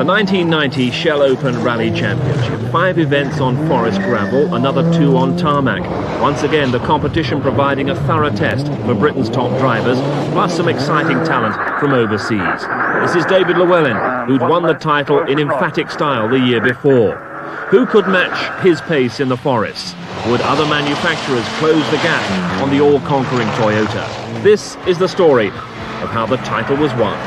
The 1990 Shell Open Rally Championship. 5 events on forest gravel, another 2 on tarmac. Once again, the competition providing a thorough test for Britain's top drivers, plus some exciting talent from overseas. This is David Llewellyn, who'd won the title in emphatic style the year before. Who could match his pace in the forests? Would other manufacturers close the gap on the all-conquering Toyota? This is the story of how the title was won.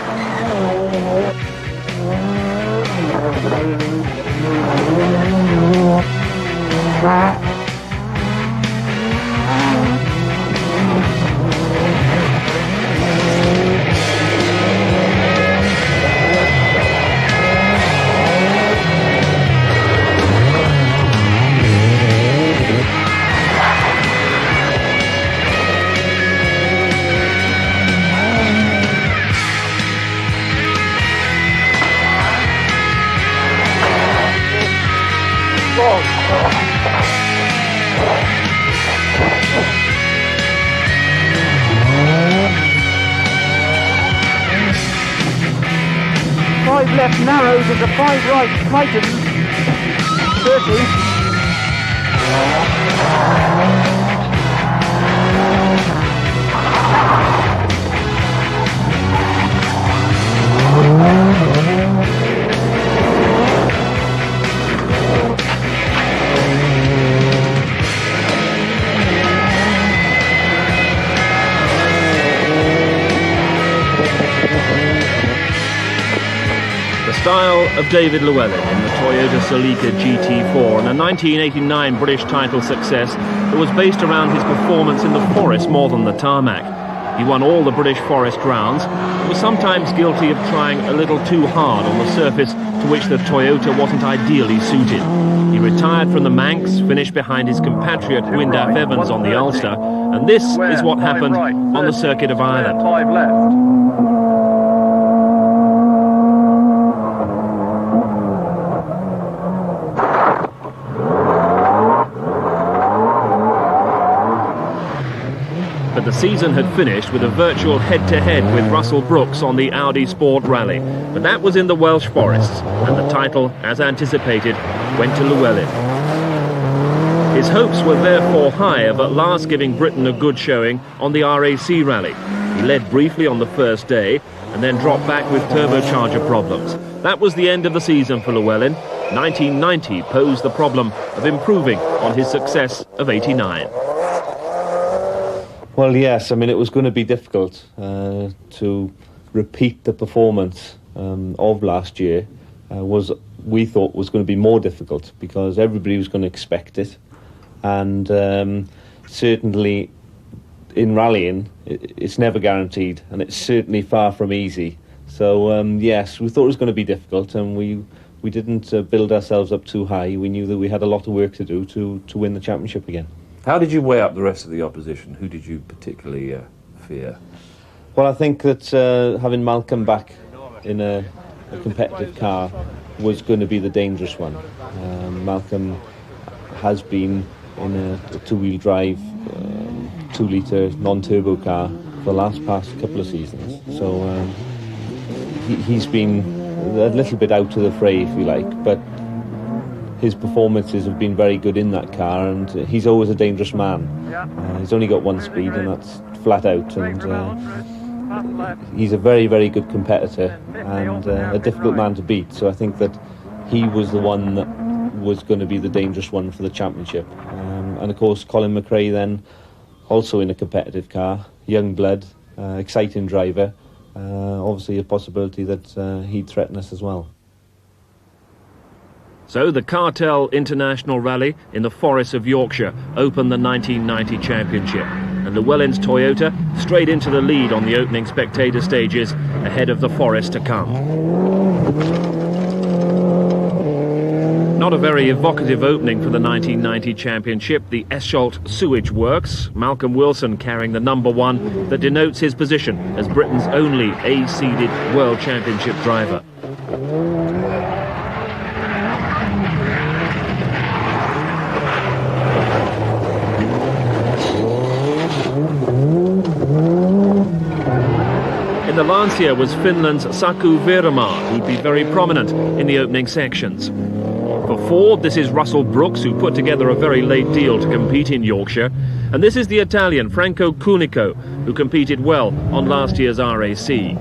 Five left narrows and the 5 right tightens. 30. The style of David Llewellyn in the Toyota Celica GT4 and a 1989 British title success that was based around his performance in the forest more than the tarmac. He won all the British forest rounds, but was sometimes guilty of trying a little too hard on the surface to which the Toyota wasn't ideally suited. He retired from the Manx, finished behind his compatriot Gwyndaf Evans on the Ulster, and this is what happened on the circuit of Ireland. 5 left. But the season had finished with a virtual head-to-head with Russell Brooks on the Audi Sport Rally. But that was in the Welsh forests, and the title, as anticipated, went to Llewellyn. His hopes were therefore high of at last giving Britain a good showing on the RAC Rally. He led briefly on the first day, and then dropped back with turbocharger problems. That was the end of the season for Llewellyn. 1990 posed the problem of improving on his success of '89. Well, yes, I mean, it was going to be difficult to repeat the performance of last year. We thought was going to be more difficult because everybody was going to expect it. And certainly in rallying, it's never guaranteed, and it's certainly far from easy. So, yes, we thought it was going to be difficult, and we didn't build ourselves up too high. We knew that we had a lot of work to do to win the championship again. How did you weigh up the rest of the opposition? Who did you particularly fear? Well, I think that having Malcolm back in a competitive car was going to be the dangerous one. Malcolm has been in a two-wheel drive, 2-litre non-turbo car for the past couple of seasons. So he's been a little bit out of the fray, if you like, but his performances have been very good in that car, and he's always a dangerous man. He's only got one speed, and that's flat out, and he's a very, very good competitor and a difficult man to beat. So I think that he was the one that was going to be the dangerous one for the championship. And of course, Colin McRae then, also in a competitive car, young blood, exciting driver, obviously a possibility that he'd threaten us as well. So the Cartel International Rally in the forests of Yorkshire opened the 1990 championship, and Llewellyn's Toyota straight into the lead on the opening spectator stages ahead of the forest to come. Not a very evocative opening for the 1990 championship, the Eschalt Sewage Works, Malcolm Wilson carrying the number 1 that denotes his position as Britain's only A-seeded World Championship driver. In the Lancia was Finland's Saku Virma, who'd be very prominent in the opening sections. For Ford, this is Russell Brooks, who put together a very late deal to compete in Yorkshire. And this is the Italian Franco Cunico, who competed well on last year's RAC.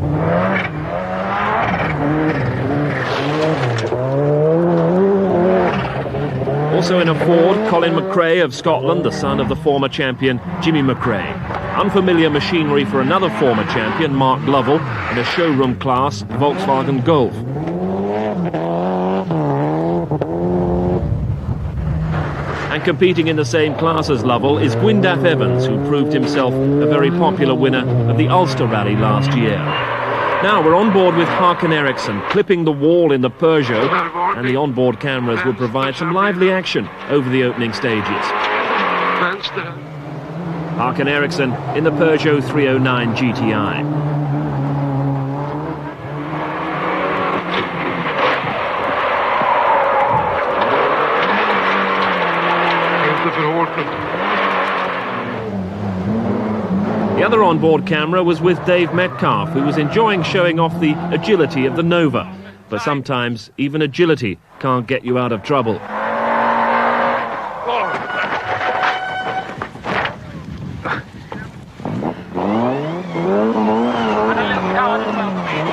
Also in a Ford, Colin McRae of Scotland, the son of the former champion Jimmy McRae. Unfamiliar machinery for another former champion, Mark Lovell, in a showroom class Volkswagen Golf. And competing in the same class as Lovell is Gwyndaf Evans, who proved himself a very popular winner of the Ulster Rally last year. Now we're on board with Håkan Eriksson, clipping the wall in the Peugeot, and the onboard cameras will provide some lively action over the opening stages. Håkan Eriksson in the Peugeot 309 GTI. The other onboard camera was with Dave Metcalf, who was enjoying showing off the agility of the Nova. But sometimes even agility can't get you out of trouble.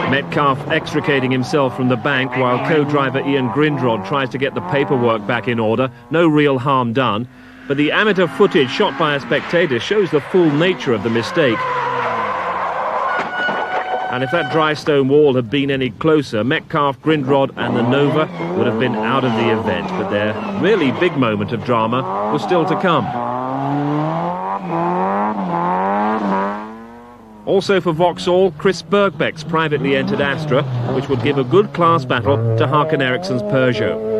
Metcalf extricating himself from the bank while co-driver Ian Grindrod tries to get the paperwork back in order. No real harm done. But the amateur footage shot by a spectator shows the full nature of the mistake. And if that dry stone wall had been any closer, Metcalf, Grindrod and the Nova would have been out of the event. But their really big moment of drama was still to come. Also for Vauxhall, Chris Birkbeck's privately entered Astra, which would give a good class battle to Håkan Eriksson's Peugeot.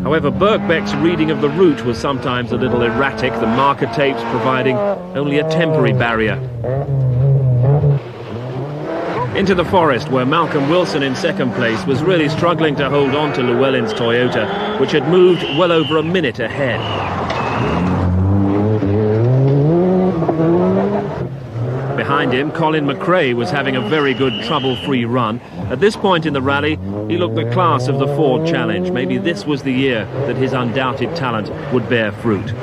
However, Birkbeck's reading of the route was sometimes a little erratic, the marker tapes providing only a temporary barrier. Into the forest, where Malcolm Wilson in second place was really struggling to hold on to Llewellyn's Toyota, which had moved well over a minute ahead. Behind him, Colin McRae was having a very good trouble-free run. At this point in the rally, he looked the class of the Ford Challenge. Maybe this was the year that his undoubted talent would bear fruit.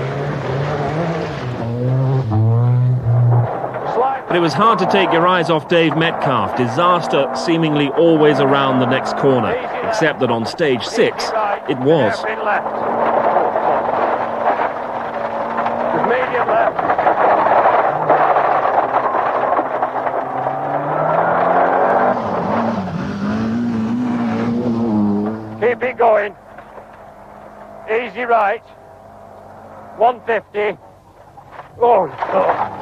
But it was hard to take your eyes off Dave Metcalf. Disaster seemingly always around the next corner, except that on stage 6, it was. Medium left. Keep it going. Easy right. 150. Oh, God.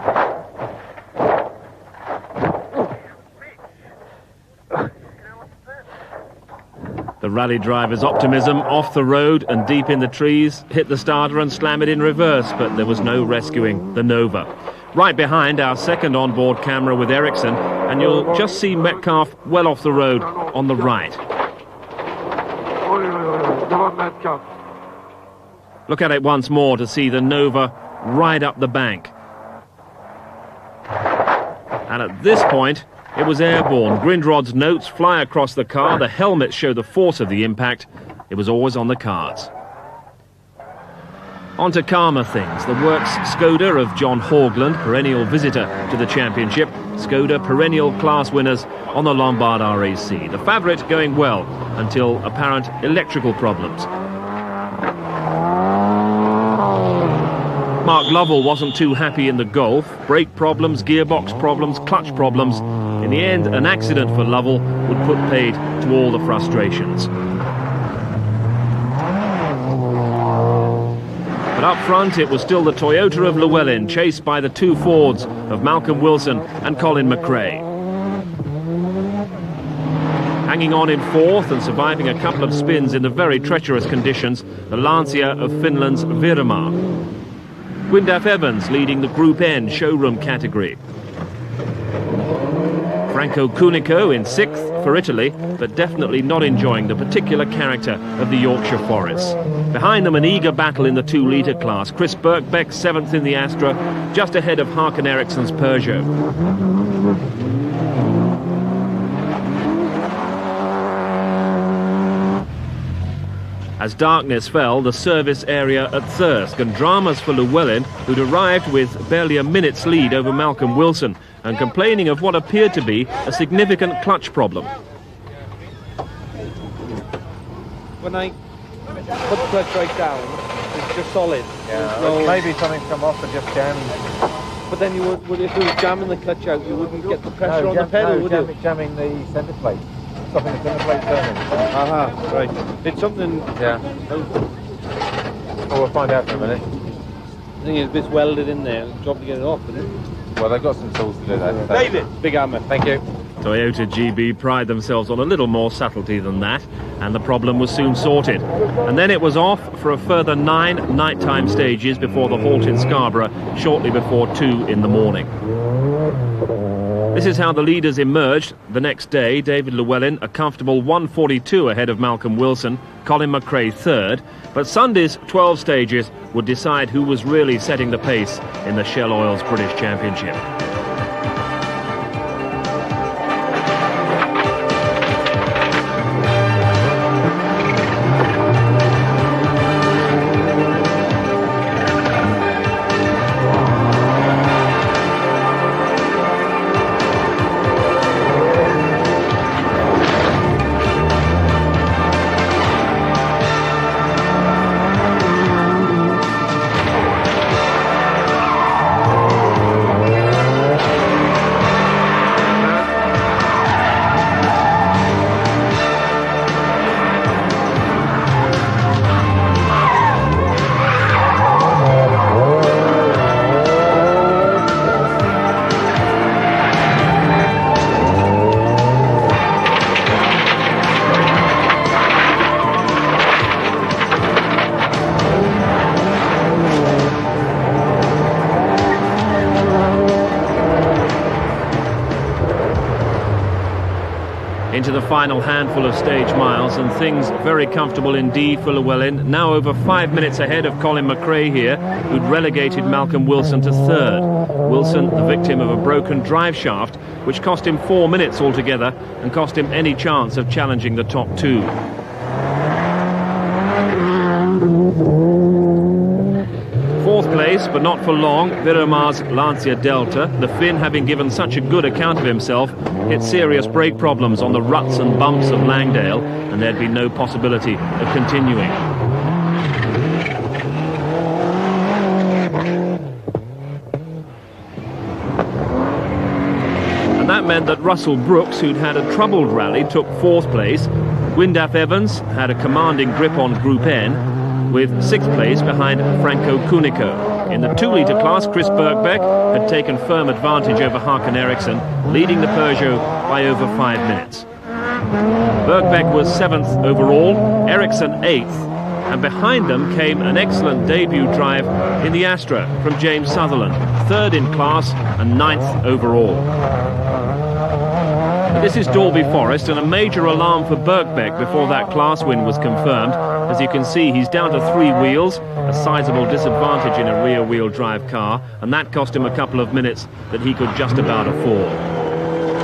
The rally driver's optimism off the road and deep in the trees, hit the starter and slam it in reverse, but there was no rescuing the Nova. Right behind, our second onboard camera with Eriksson, and you'll just see Metcalf well off the road on the right. Look at it once more to see the Nova right up the bank. And at this point, it was airborne. Grindrod's notes fly across the car. The helmets show the force of the impact. It was always on the cards. On to calmer things. The works Skoda of John Haugland, perennial visitor to the championship. Skoda perennial class winners on the Lombard RAC. The favourite going well until apparent electrical problems. Mark Lovell wasn't too happy in the Golf. Brake problems, gearbox problems, clutch problems. In the end, an accident for Lovell would put paid to all the frustrations. But up front, it was still the Toyota of Llewellyn, chased by the two Fords of Malcolm Wilson and Colin McRae. Hanging on in fourth and surviving a couple of spins in the very treacherous conditions, the Lancia of Finland's Virma. Gwyndaf Evans leading the Group N showroom category. Franco Cunico in 6th for Italy, but definitely not enjoying the particular character of the Yorkshire forests. Behind them, an eager battle in the 2-litre class. Chris Birkbeck 7th in the Astra, just ahead of Håkan Eriksson's Peugeot. As darkness fell, the service area at Thirsk, and dramas for Llewellyn, who'd arrived with barely a minute's lead over Malcolm Wilson, and complaining of what appeared to be a significant clutch problem. When I put the clutch right down, it's just solid. Yeah, No, maybe something's come off and just jammed. but then you would, if you were jamming the clutch out, you wouldn't get the pressure on the pedal, would you? Jamming the centre plate. Stopping the centre plate turning. Aha, right. It's something. Yeah. Well, we'll find out in a minute. I think it's a bit welded in there. Job to get it off, isn't it? Well, they've got some tools to do that. David! Big hammer. Thank you. Toyota GB pride themselves on a little more subtlety than that, and the problem was soon sorted. And then it was off for a further 9 nighttime stages before the halt in Scarborough, shortly before 2 in the morning. This is how the leaders emerged. The next day, David Llewellyn, a comfortable 1:42 ahead of Malcolm Wilson, Colin McRae 3rd, but Sunday's 12 stages would decide who was really setting the pace in the Shell Oil's British Championship. Into the final handful of stage miles, and things very comfortable indeed for Llewellyn, now over 5 minutes ahead of Colin McRae here, who'd relegated Malcolm Wilson to 3rd. Wilson, the victim of a broken drive shaft, which cost him 4 minutes altogether and cost him any chance of challenging the top 2. Fourth place, but not for long, Viromar's Lancia Delta, the Finn having given such a good account of himself, hit serious brake problems on the ruts and bumps of Langdale, and there'd be no possibility of continuing. And that meant that Russell Brooks, who'd had a troubled rally, took 4th place. Gwyndaf Evans had a commanding grip on Group N, with 6th place behind Franco Cunico. In the 2-litre class, Chris Birkbeck had taken firm advantage over Håkan Eriksson, leading the Peugeot by over 5 minutes. Birkbeck was 7th overall, Eriksson 8th, and behind them came an excellent debut drive in the Astra from James Sutherland, 3rd in class and 9th overall. This is Dalby Forest, and a major alarm for Birkbeck before that class win was confirmed. As you can see, he's down to 3 wheels, a sizable disadvantage in a rear-wheel drive car, and that cost him a couple of minutes that he could just about afford.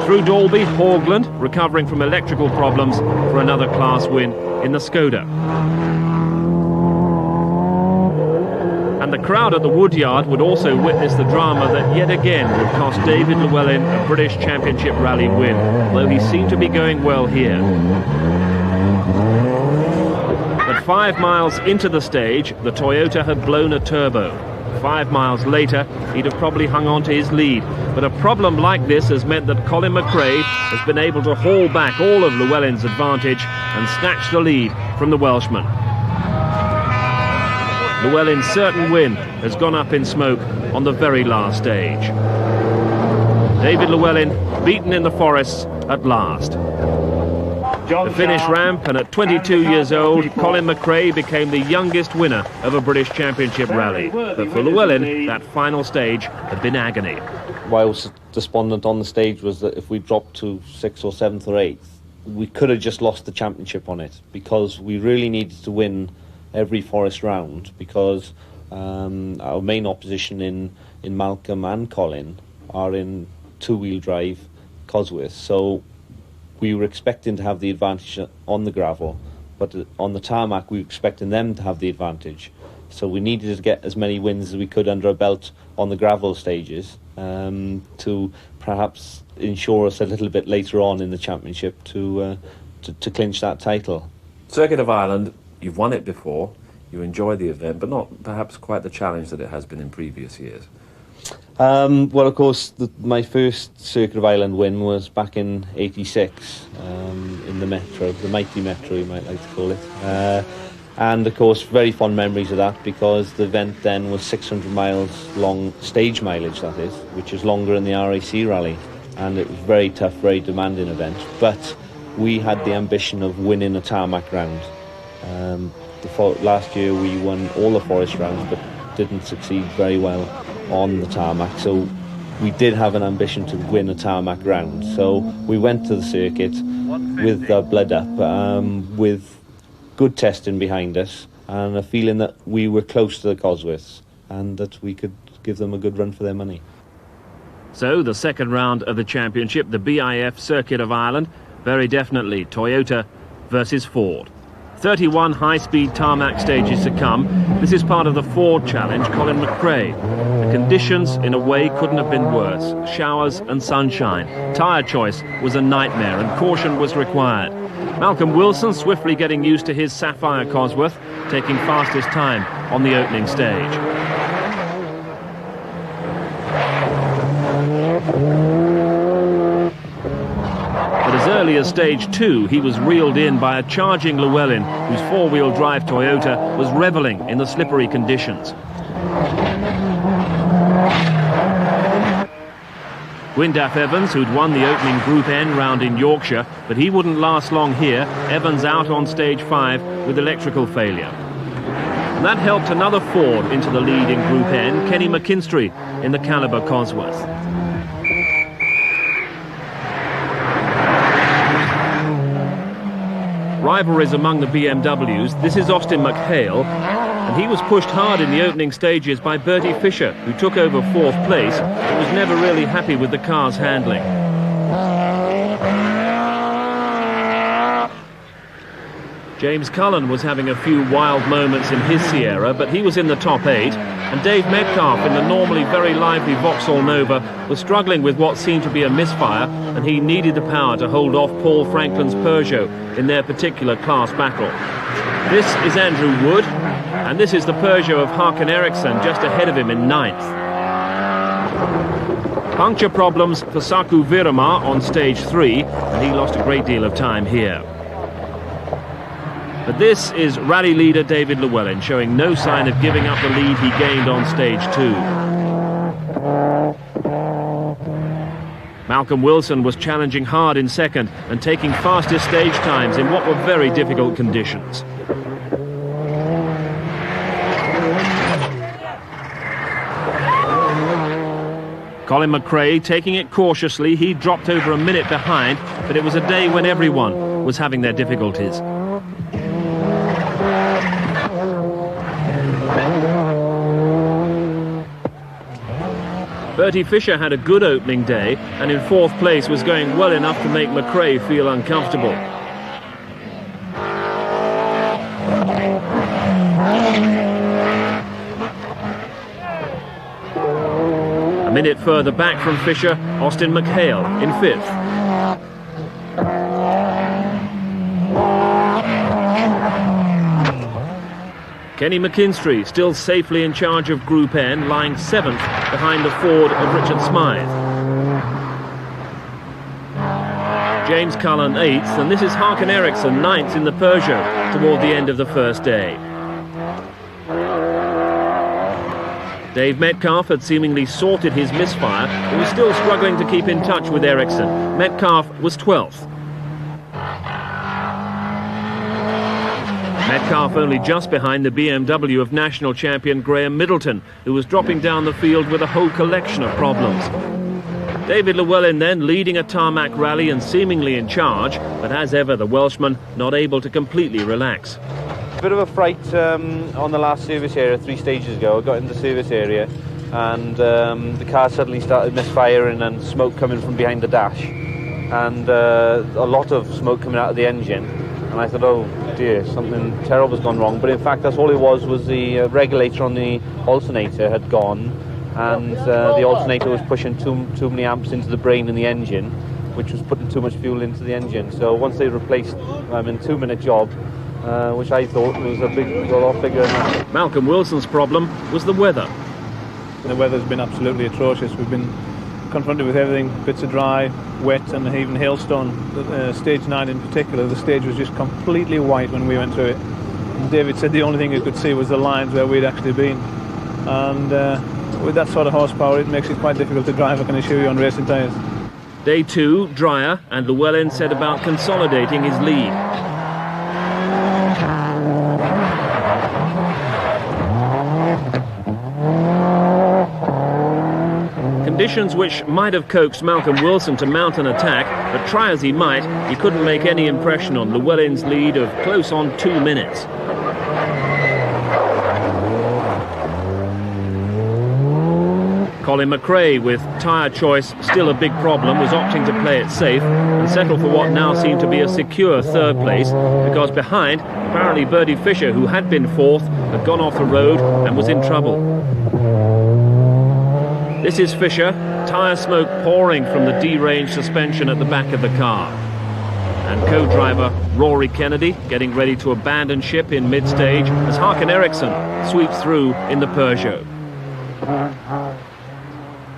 Through Dalby, Haugland, recovering from electrical problems for another class win in the Skoda. And the crowd at the Woodyard would also witness the drama that yet again would cost David Llewellyn a British Championship rally win, though he seemed to be going well here. But 5 miles into the stage, the Toyota had blown a turbo. 5 miles later, he'd have probably hung on to his lead. But a problem like this has meant that Colin McRae has been able to haul back all of Llewellyn's advantage and snatch the lead from the Welshman. Llewellyn's certain win has gone up in smoke on the very last stage. David Llewellyn beaten in the forests at last. The finish ramp, and at 22 years old, Colin McRae became the youngest winner of a British Championship rally. But for Llewellyn, that final stage had been agony. why I was despondent on the stage was that if we dropped to 6th or 7th or 8th, we could have just lost the championship on it, because we really needed to win every Forest round, because our main opposition in Malcolm and Colin are in two-wheel drive Cosworth, so we were expecting to have the advantage on the gravel, but on the tarmac we were expecting them to have the advantage. So we needed to get as many wins as we could under our belt on the gravel stages to perhaps ensure us a little bit later on in the championship to clinch that title. Circuit of Ireland, you've won it before, you enjoy the event, but not perhaps quite the challenge that it has been in previous years. Well, of course, my first Circuit of Ireland win was back in '86 in the Metro, the mighty Metro you might like to call it. And of course, very fond memories of that, because the event then was 600 miles long, stage mileage that is, which is longer than the RAC rally, and it was very tough, very demanding event. But we had the ambition of winning a tarmac round. Last year we won all the Forest rounds, but didn't succeed very well on the tarmac. So we did have an ambition to win a tarmac round. So we went to the circuit with our blood up, with good testing behind us, and a feeling that we were close to the Cosworths and that we could give them a good run for their money. So the second round of the championship, the BIF Circuit of Ireland, very definitely Toyota versus Ford. 31 high-speed tarmac stages to come. This is part of the Ford Challenge. Colin McRae. The conditions, in a way, couldn't have been worse. Showers and sunshine. Tyre choice was a nightmare, and caution was required. Malcolm Wilson swiftly getting used to his Sapphire Cosworth, taking fastest time on the opening stage. But as early as stage 2, he was reeled in by a charging Llewellyn, whose four-wheel drive Toyota was revelling in the slippery conditions. Gwyndaf Evans, who'd won the opening Group N round in Yorkshire, but he wouldn't last long here. Evans out on stage 5 with electrical failure. And that helped another Ford into the lead in Group N, Kenny McKinstry in the Caliber Cosworth. Rivalries among the BMWs. This is Austin McHale, and he was pushed hard in the opening stages by Bertie Fisher, who took over 4th place, but was never really happy with the car's handling. James Cullen was having a few wild moments in his Sierra, but he was in the top 8, and Dave Metcalf in the normally very lively Vauxhall Nova was struggling with what seemed to be a misfire, and he needed the power to hold off Paul Franklin's Peugeot in their particular class battle. This is Andrew Wood, and this is the Peugeot of Håkan Eriksson just ahead of him in 9th. Puncture problems for Saku Virama on stage 3, and he lost a great deal of time here. But this is rally leader David Llewellyn, showing no sign of giving up the lead he gained on stage 2. Malcolm Wilson was challenging hard in 2nd and taking fastest stage times in what were very difficult conditions. Colin McRae taking it cautiously. He dropped over a minute behind, but it was a day when everyone was having their difficulties. Bertie Fisher had a good opening day, and in 4th place was going well enough to make McRae feel uncomfortable. A minute further back from Fisher, Austin McHale in 5th. Kenny McKinstry still safely in charge of Group N, lying 7th behind the Ford of Richard Smythe. James Cullen 8th, and this is Håkan Eriksson 9th in the Peugeot toward the end of the first day. Dave Metcalf had seemingly sorted his misfire, but was still struggling to keep in touch with Eriksson. Metcalf was 12th. Metcalf only just behind the BMW of national champion Graham Middleton, who was dropping down the field with a whole collection of problems. David Llewellyn then leading a tarmac rally and seemingly in charge, but as ever the Welshman not able to completely relax. Bit of a fright on the last service area 3 stages ago. I got into the service area and the car suddenly started misfiring and smoke coming from behind the dash, and a lot of smoke coming out of the engine, and I thought, oh dear, something terrible's gone wrong. But in fact that's all it was the regulator on the alternator had gone, and the alternator was pushing too many amps into the brain in the engine, which was putting too much fuel into the engine. So once they replaced in 2-minute job, which I thought was a lot bigger than that. Malcolm Wilson's problem was the weather. The weather's been absolutely atrocious. We've been confronted with everything, bits of dry, wet, and even hailstone. Stage 9 in particular, the stage was just completely white when we went through it. And David said the only thing you could see was the lines where we'd actually been. And with that sort of horsepower, it makes it quite difficult to drive, I can assure you, on racing tyres. Day 2, drier, and Llewellyn set about consolidating his lead. Conditions which might have coaxed Malcolm Wilson to mount an attack, but try as he might, he couldn't make any impression on Llewellyn's lead of close on 2 minutes. Colin McRae, with tyre choice still a big problem, was opting to play it safe and settle for what now seemed to be a secure 3rd place, because behind, apparently Bertie Fisher, who had been 4th, had gone off the road and was in trouble. This is Fisher, tyre smoke pouring from the deranged suspension at the back of the car. And co-driver Rory Kennedy getting ready to abandon ship in mid-stage as Håkan Eriksson sweeps through in the Peugeot.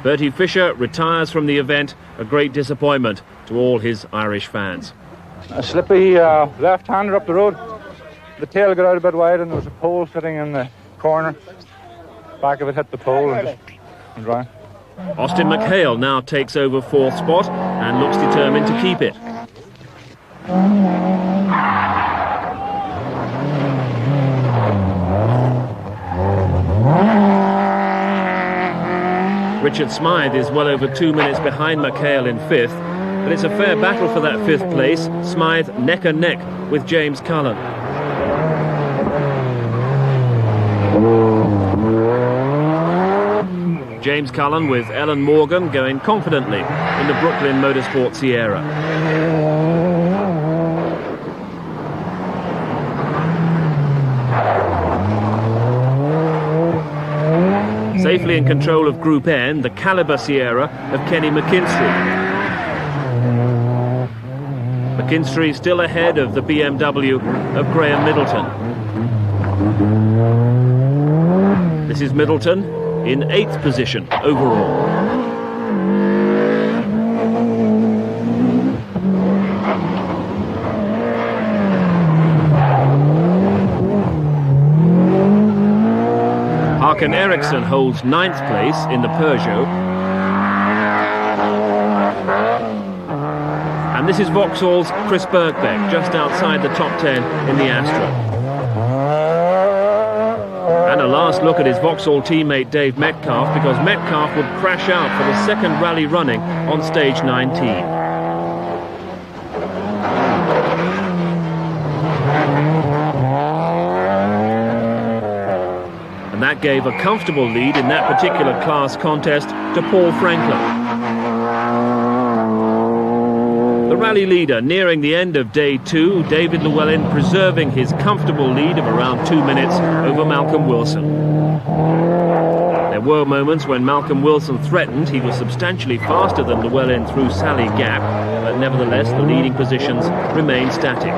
Bertie Fisher retires from the event, a great disappointment to all his Irish fans. A slippy left-hander up the road. The tail got out a bit wide and there was a pole sitting in the corner. Back of it hit the pole and just went dry. Austin McHale now takes over 4th spot and looks determined to keep it. Richard Smythe is well over 2 minutes behind McHale in 5th, but it's a fair battle for that 5th place. Smythe neck and neck with James Cullen. James Cullen with Ellen Morgan going confidently in the Brooklyn Motorsport Sierra. Safely in control of Group N, the Caliber Sierra of Kenny McKinstry. McKinstry still ahead of the BMW of Graham Middleton. This is Middleton in 8th position overall. Håkan Eriksson holds 9th place in the Peugeot. And this is Vauxhall's Chris Birkbeck, just outside the top 10 in the Astra. And a last look at his Vauxhall teammate Dave Metcalf, because Metcalf would crash out for the 2nd rally running on stage 19. And that gave a comfortable lead in that particular class contest to Paul Franklin. The rally leader nearing the end of day 2, David Llewellyn preserving his comfortable lead of around 2 minutes over Malcolm Wilson. There were moments when Malcolm Wilson threatened. He was substantially faster than Llewellyn through Sally Gap, but nevertheless the leading positions remained static.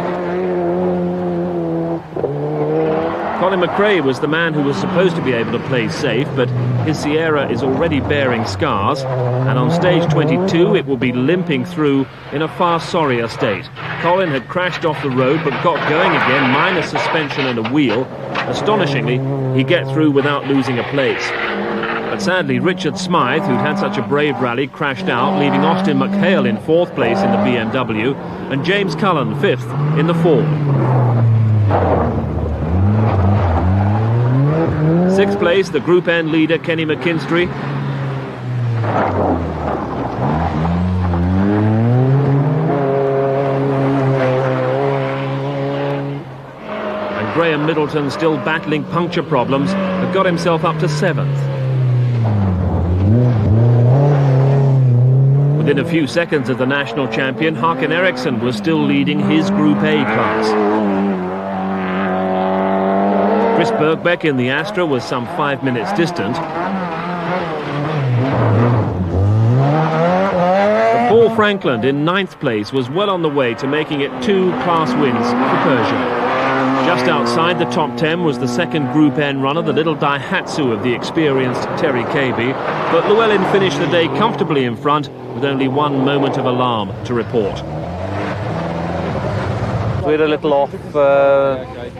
Colin McRae was the man who was supposed to be able to play safe, but his Sierra is already bearing scars, and on stage 22 it will be limping through in a far sorrier state. Colin had crashed off the road but got going again, minus suspension and a wheel. Astonishingly, he get through without losing a place. But sadly, Richard Smythe, who'd had such a brave rally, crashed out, leaving Austin McHale in 4th place in the BMW and James Cullen 5th in the Ford. Sixth place, the Group N leader, Kenny McKinstry. And Graham Middleton, still battling puncture problems, had got himself up to 7th. Within a few seconds of the national champion, Håkan Eriksson was still leading his Group A class. Chris Bergbeck in the Astra was some 5 minutes distant. Paul Frankland in 9th place was well on the way to making it 2 class wins for Peugeot. Just outside the top 10 was the second Group N runner, the little Daihatsu of the experienced Terry Cabey, but Llewellyn finished the day comfortably in front with only one moment of alarm to report. We had a little off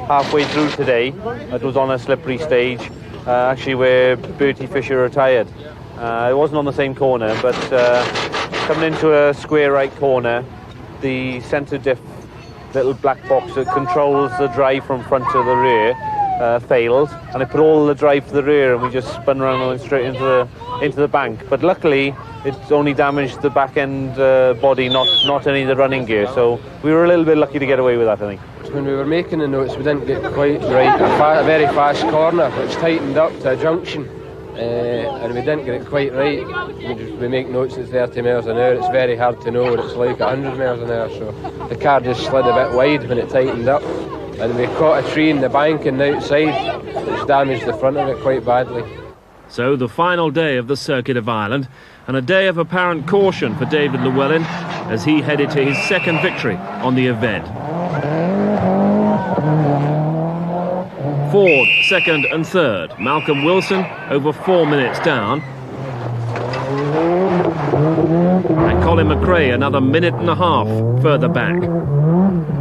halfway through today. It was on a slippery stage, actually where Bertie Fisher retired. It wasn't on the same corner, but coming into a square right corner, the centre diff little black box that controls the drive from front to the rear failed, and it put all the drive to the rear, and we just spun around and went straight into the bank. But luckily, it only damaged the back end body, not any of the running gear. So we were a little bit lucky to get away with that, I think. When we were making the notes, we didn't get quite right. A very fast corner which tightened up to a junction, and we didn't get it quite right. We make notes at 30 miles an hour. It's very hard to know what it's like at 100 miles an hour. So the car just slid a bit wide when it tightened up, and we caught a tree in the bank on the outside, which damaged the front of it quite badly. So the final day of the Circuit of Ireland, and a day of apparent caution for David Llewellyn as he headed to his second victory on the event. Ford second and third, Malcolm Wilson over 4 minutes down, and Colin McRae another minute and a half further back.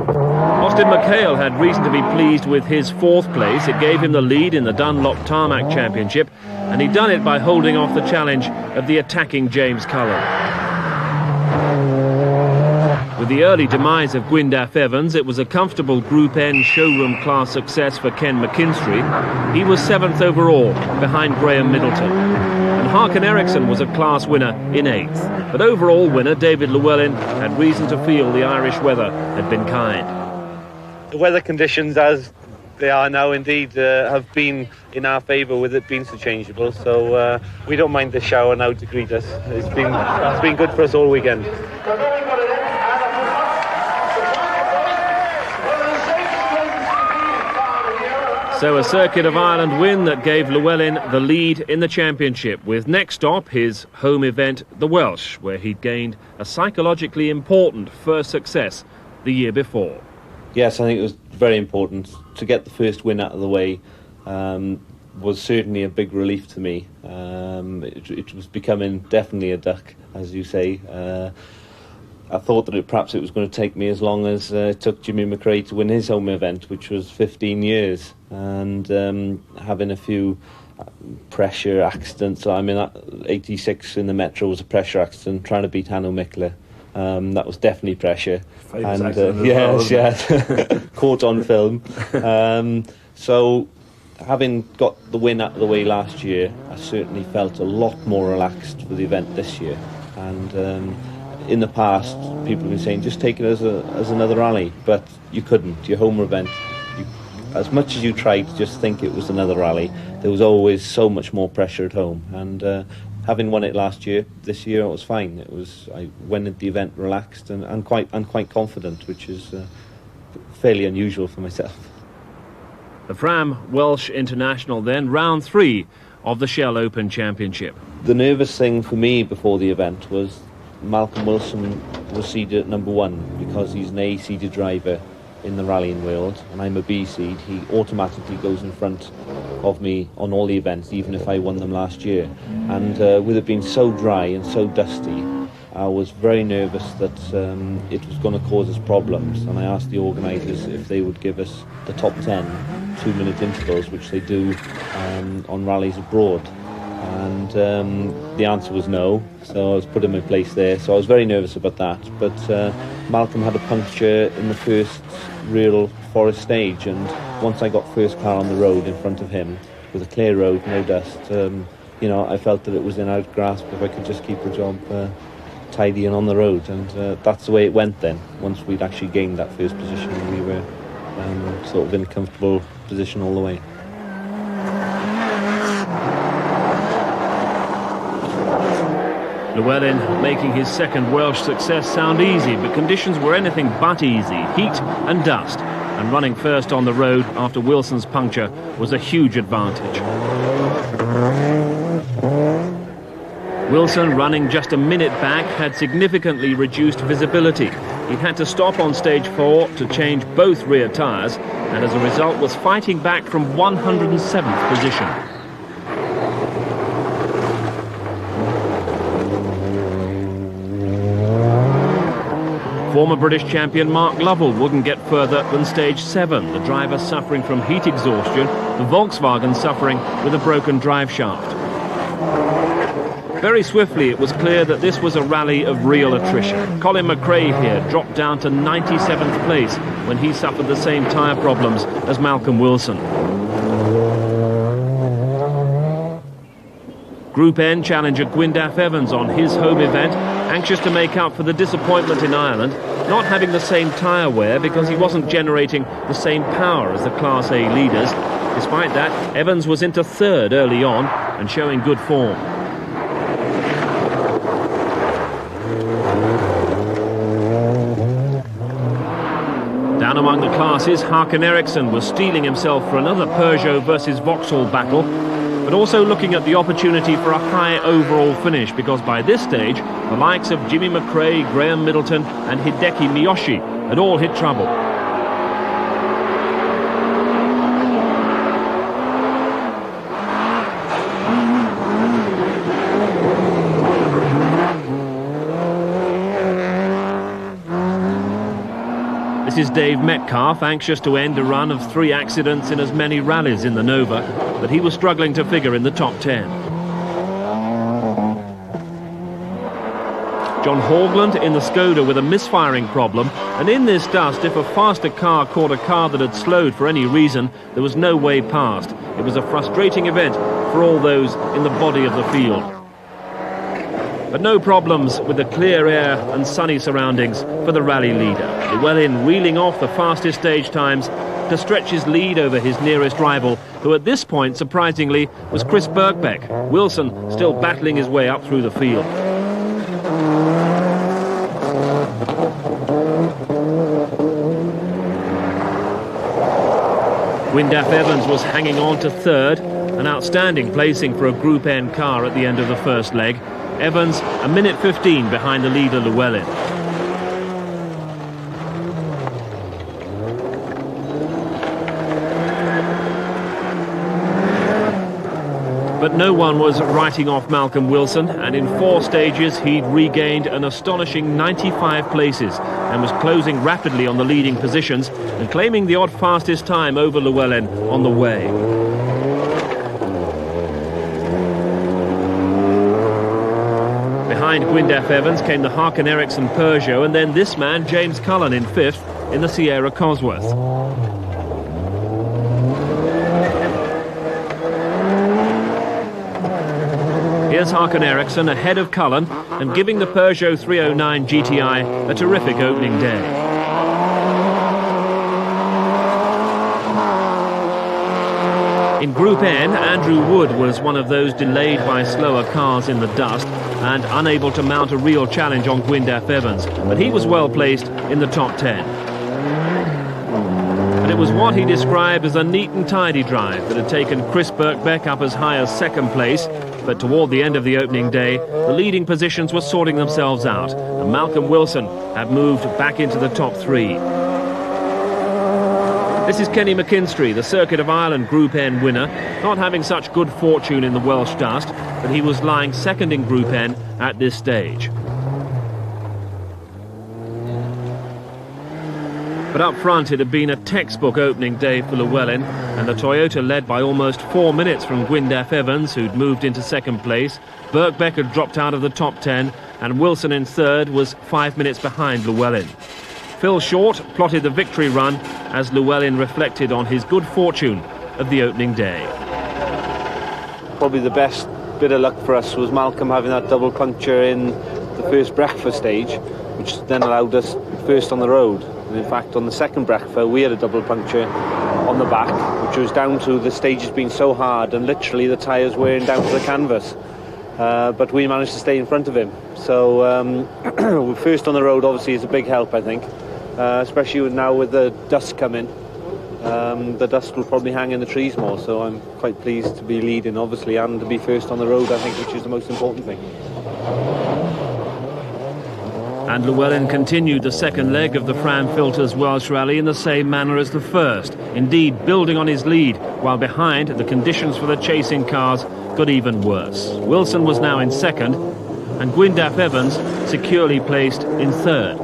Austin McHale had reason to be pleased with his 4th place. It gave him the lead in the Dunlop Tarmac Championship, and he'd done it by holding off the challenge of the attacking James Cullen. With the early demise of Gwyndaf Evans, it was a comfortable Group N showroom class success for Ken McKinstry. He was 7th overall, behind Graham Middleton. And Håkan Eriksson was a class winner in 8th. But overall winner David Llewellyn had reason to feel the Irish weather had been kind. The weather conditions, as they are now, indeed have been in our favour, with it being so changeable. So we don't mind the shower now to greet us. It's been good for us all weekend. So a Circuit of Ireland win that gave Llewellyn the lead in the championship, with next stop his home event, the Welsh, where he'd gained a psychologically important first success the year before. Yes, I think it was very important to get the first win out of the way. Was certainly a big relief to me. It was becoming definitely a duck, as you say. I thought that perhaps it was going to take me as long as it took Jimmy McRae to win his home event, which was 15 years, and having a few pressure accidents. I mean, 86 in the Metro was a pressure accident, trying to beat Hanno Mikla. That was definitely pressure. And yes, caught on film. So having got the win out of the way last year, I certainly felt a lot more relaxed for the event this year. And in the past, people have been saying just take it as another rally, but you couldn't. Your home event, as much as you tried to just think it was another rally, there was always so much more pressure at home. And having won it last year, this year it was fine. I went at the event relaxed and quite confident, which is fairly unusual for myself. The Fram Welsh International then, round 3 of the Shell Open Championship. The nervous thing for me before the event was Malcolm Wilson was seeded at number 1 because he's an A-seeded driver in the rallying world, and I'm a B-seed. He automatically goes in front of me on all the events, even if I won them last year. And with it being so dry and so dusty, I was very nervous that it was going to cause us problems, and I asked the organisers if they would give us the top 10 2-minute intervals, which they do on rallies abroad. And the answer was no, so I was put in my place there. So I was very nervous about that. But Malcolm had a puncture in the first real forest stage, and once I got first car on the road in front of him, with a clear road, no dust. You know, I felt that it was in our grasp if I could just keep the job tidy and on the road, and that's the way it went then. Once we'd actually gained that first position, we were sort of in a comfortable position all the way. Llewellyn making his second Welsh success sound easy, but conditions were anything but easy. Heat and dust, and running first on the road after Wilson's puncture was a huge advantage. Wilson, running just a minute back, had significantly reduced visibility. He had to stop on stage 4 to change both rear tyres, and as a result was fighting back from 107th position. Former British champion Mark Lovell wouldn't get further than stage 7, the driver suffering from heat exhaustion, the Volkswagen suffering with a broken drive shaft. Very swiftly it was clear that this was a rally of real attrition. Colin McRae here dropped down to 97th place when he suffered the same tyre problems as Malcolm Wilson. Group N challenger Gwyndaf Evans on his home event, anxious to make up for the disappointment in Ireland, not having the same tyre wear because he wasn't generating the same power as the Class A leaders. Despite that, Evans was into third early on and showing good form. Down among the classes, Håkan Eriksson was steeling himself for another Peugeot versus Vauxhall battle, but also looking at the opportunity for a high overall finish, because by this stage, the likes of Jimmy McRae, Graham Middleton and Hideki Miyoshi had all hit trouble. This is Dave Metcalf, anxious to end a run of 3 accidents in as many rallies in the Nova, but he was struggling to figure in the top 10. John Haugland in the Skoda with a misfiring problem, and in this dust, if a faster car caught a car that had slowed for any reason, there was no way past. It was a frustrating event for all those in the body of the field. But no problems with the clear air and sunny surroundings for the rally leader. Llewellyn reeling off the fastest stage times to stretch his lead over his nearest rival, who at this point, surprisingly, was Chris Birkbeck. Wilson still battling his way up through the field. Gwyndaf Evans was hanging on to third, an outstanding placing for a Group N car at the end of the first leg. Evans a minute 15 behind the leader Llewellyn. But no one was writing off Malcolm Wilson, and in 4 stages he'd regained an astonishing 95 places and was closing rapidly on the leading positions and claiming the odd fastest time over Llewellyn on the way. Behind Gwyndaf Evans came the Håkan Eriksson Peugeot, and then this man, James Cullen, in 5th in the Sierra Cosworth. Here's Håkan Eriksson ahead of Cullen and giving the Peugeot 309 GTI a terrific opening day. In Group N, Andrew Wood was one of those delayed by slower cars in the dust and unable to mount a real challenge on Gwyndaf Evans, but he was well placed in the top 10. And it was what he described as a neat and tidy drive that had taken Chris Birkbeck up as high as 2nd place, but toward the end of the opening day, the leading positions were sorting themselves out, and Malcolm Wilson had moved back into the top 3. This is Kenny McKinstry, the Circuit of Ireland Group N winner, not having such good fortune in the Welsh dust, but he was lying 2nd in Group N at this stage. But up front it had been a textbook opening day for Llewellyn, and the Toyota led by almost 4 minutes from Gwyndaf Evans, who'd moved into 2nd place. Birkbeck had dropped out of the top 10, and Wilson in 3rd was 5 minutes behind Llewellyn. Phil Short plotted the victory run as Llewellyn reflected on his good fortune of the opening day. probably the best bit of luck for us was Malcolm having that double puncture in the first breakfast stage, which then allowed us first on the road. And in fact, on the second breakfast, we had a double puncture on the back, which was down to the stages being so hard and literally the tyres wearing down to the canvas. But we managed to stay in front of him. So first on the road obviously is a big help, I think, especially now with the dust coming. The dust will probably hang in the trees more, so I'm quite pleased to be leading, obviously, and to be first on the road, I think, which is the most important thing. And Llewellyn continued the second leg of the Fram Filters Welsh Rally in the same manner as the first, indeed building on his lead, while behind the conditions for the chasing cars got even worse. Wilson was now in second, and Gwyndaf Evans securely placed in third.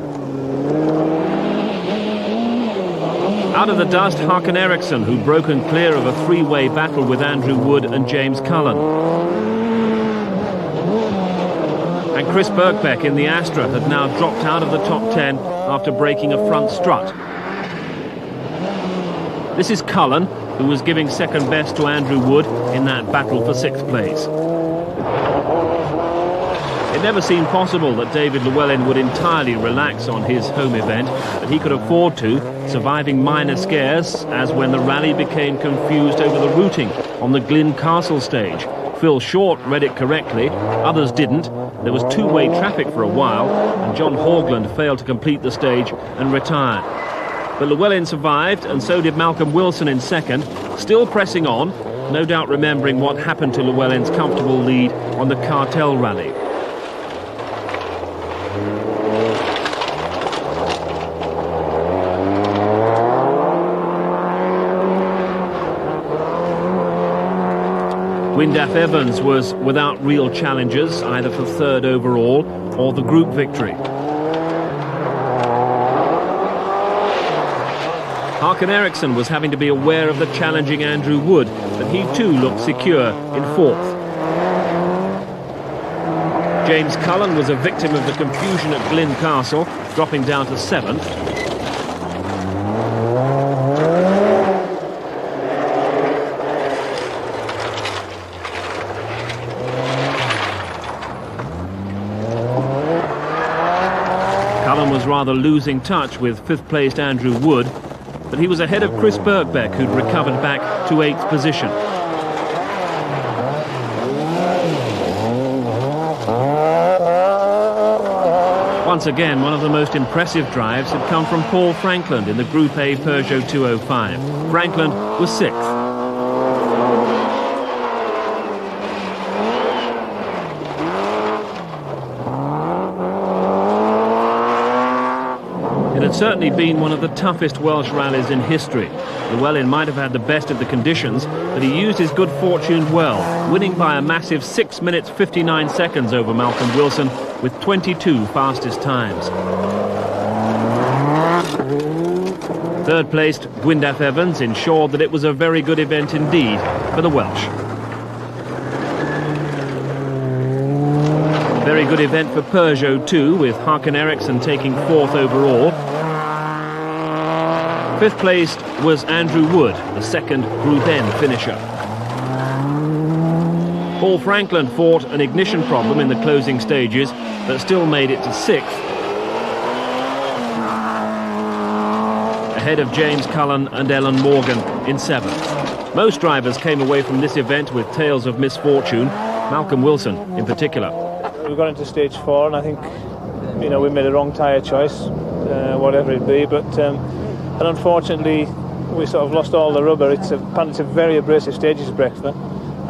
Out of the dust, Håkan Eriksson, who'd broken clear of a three-way battle with Andrew Wood and James Cullen. And Chris Birkbeck in the Astra had now dropped out of the top 10 after breaking a front strut. This is Cullen, who was giving second best to Andrew Wood in that battle for sixth place. It never seemed possible that David Llewellyn would entirely relax on his home event, but he could afford to, surviving minor scares, as when the rally became confused over the routing on the Glyn Castle stage. Phil Short read it correctly, others didn't. There was two-way traffic for a while, and John Haugland failed to complete the stage and retired. But Llewellyn survived, and so did Malcolm Wilson in second, still pressing on, no doubt remembering what happened to Llewellyn's comfortable lead on the Cartel Rally. Gwyndaf Evans was without real challengers, either for third overall or the group victory. Håkan Eriksson was having to be aware of the challenging Andrew Wood, but he too looked secure in fourth. James Cullen was a victim of the confusion at Glyn Castle, dropping down to seventh. Cullen was rather losing touch with fifth-placed Andrew Wood, but he was ahead of Chris Birkbeck, who'd recovered back to eighth position. Once again, one of the most impressive drives had come from Paul Frankland in the Group A Peugeot 205. Frankland was sixth. It had certainly been one of the toughest Welsh rallies in history. Llewellyn might have had the best of the conditions, but he used his good fortune well, winning by a massive 6 minutes 59 seconds over Malcolm Wilson with 22 fastest times. Third-placed Gwyndaf Evans ensured that it was a very good event indeed for the Welsh. Very good event for Peugeot too, with Håkan Eriksson taking fourth overall. Fifth placed was Andrew Wood, the second Group N finisher. Paul Frankland fought an ignition problem in the closing stages, but still made it to sixth, ahead of James Cullen and Ellen Morgan in seventh. Most drivers came away from this event with tales of misfortune, Malcolm Wilson in particular. We got into stage 4, and I think, you know, we made a wrong tyre choice, whatever it be, but and unfortunately we sort of lost all the rubber. It's a very abrasive stages breakfast,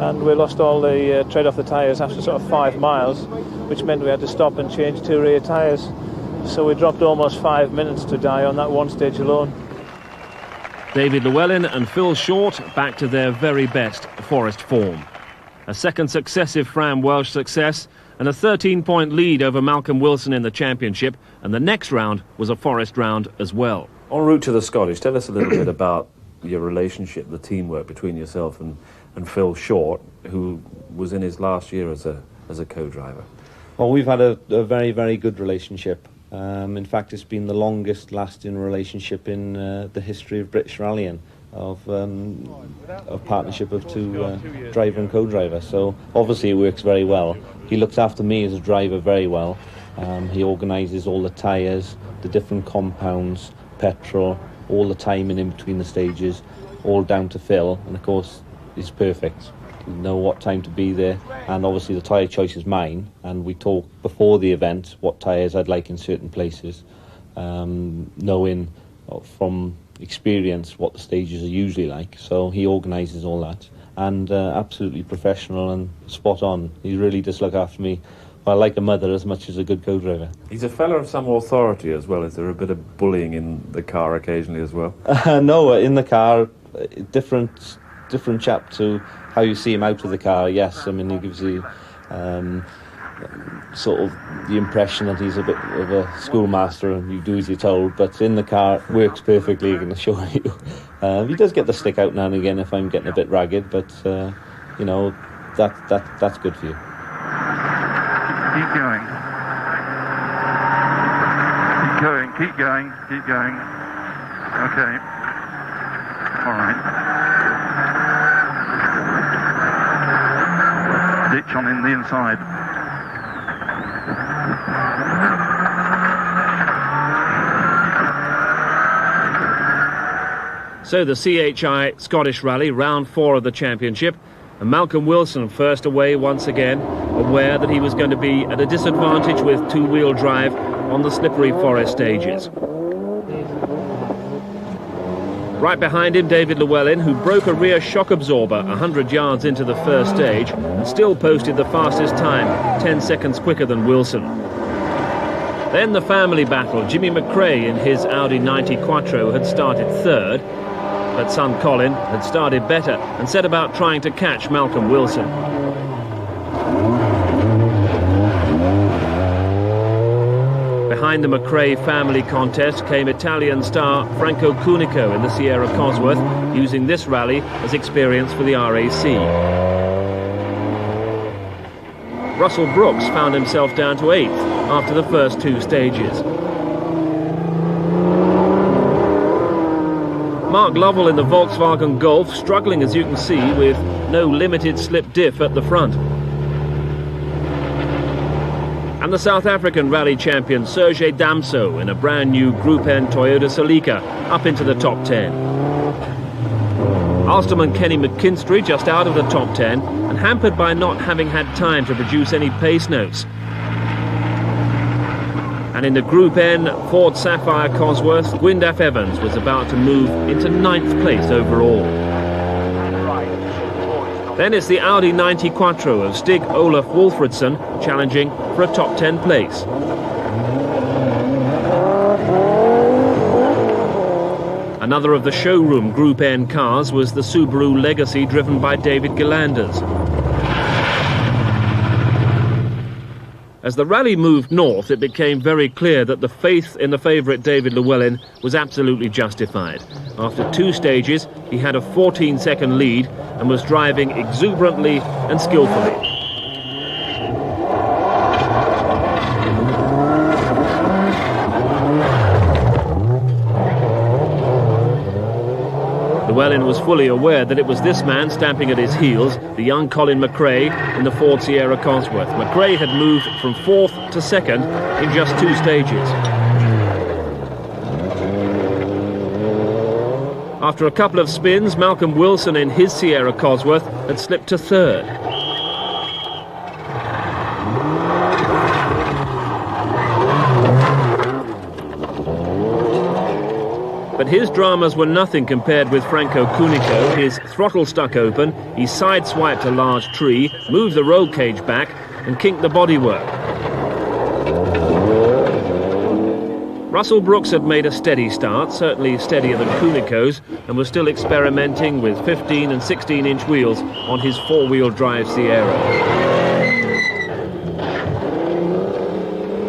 and we lost all the tread off the tyres after sort of 5 miles, which meant we had to stop and change 2 rear tyres. So we dropped almost 5 minutes to die on that one stage alone. David Llewellyn and Phil Short back to their very best Forest form. A second successive Fram Welsh success and a 13-point lead over Malcolm Wilson in the championship, and the next round was a Forest round as well. En route to the Scottish, tell us a little bit about your relationship, the teamwork between yourself and Phil Short, who was in his last year as a co-driver. Well, we've had a very, very good relationship. In fact, it's been the longest lasting relationship in the history of British rallying. partnership of two driver and co-driver. So obviously it works very well. He looks after me as a driver very well. He organises all the tyres, the different compounds, petrol, all the timing in between the stages, all down to Phil, and of course he's perfect. You know what time to be there, and obviously the tyre choice is mine, and we talk before the event what tyres I'd like in certain places, knowing from experience what the stages are usually like. So he organises all that, and absolutely professional and spot on. He really does look after me, well, like a mother as much as a good co-driver. He's a fella of some authority as well. Is there a bit of bullying in the car occasionally as well? No, in the car, different chap to how you see him out of the car. Yes, I mean, he gives you sort of the impression that he's a bit of a schoolmaster and you do as you're told, but in the car it works perfectly, I can assure you. He does get the stick out now and again if I'm getting a bit ragged, but you know, that's good for you. Keep going. Keep going, keep going, keep going. Okay. All right. Ditch on in the inside. So the CHI Scottish Rally, round 4 of the championship, and Malcolm Wilson first away once again, aware that he was going to be at a disadvantage with two-wheel drive on the slippery forest stages. Right behind him, David Llewellyn, who broke a rear shock absorber 100 yards into the first stage and still posted the fastest time, 10 seconds quicker than Wilson. Then the family battle. Jimmy McRae in his Audi 90 Quattro had started third, but son Colin had started better and set about trying to catch Malcolm Wilson. Behind the McRae family contest came Italian star Franco Cunico in the Sierra Cosworth, using this rally as experience for the RAC. Russell Brooks found himself down to 8th after the first 2 stages. Mark Lovell in the Volkswagen Golf, struggling as you can see with no limited slip diff at the front. And the South African rally champion Sergey Damso in a brand new Group N Toyota Celica up into the top 10. Alstom Kenny McKinstry just out of the top 10 and hampered by not having had time to produce any pace notes. And in the Group N Ford Sapphire Cosworth, Gwyndaf Evans was about to move into 9th place overall. Then it's the Audi 90 Quattro of Stig Olaf Wolfredson challenging for a top 10 place. Another of the showroom Group N cars was the Subaru Legacy driven by David Gillanders. As the rally moved north, it became very clear that the faith in the favourite David Llewellyn was absolutely justified. After 2 stages, he had a 14-second lead and was driving exuberantly and skillfully. Llewellyn was fully aware that it was this man stamping at his heels, the young Colin McRae in the Ford Sierra Cosworth. McRae had moved from 4th to 2nd in just 2 stages. After a couple of spins, Malcolm Wilson in his Sierra Cosworth had slipped to 3rd. But his dramas were nothing compared with Franco Cunico. His throttle stuck open, he sideswiped a large tree, moved the roll cage back and kinked the bodywork. Russell Brooks had made a steady start, certainly steadier than Cunico's, and was still experimenting with 15 and 16-inch wheels on his 4-wheel drive Sierra.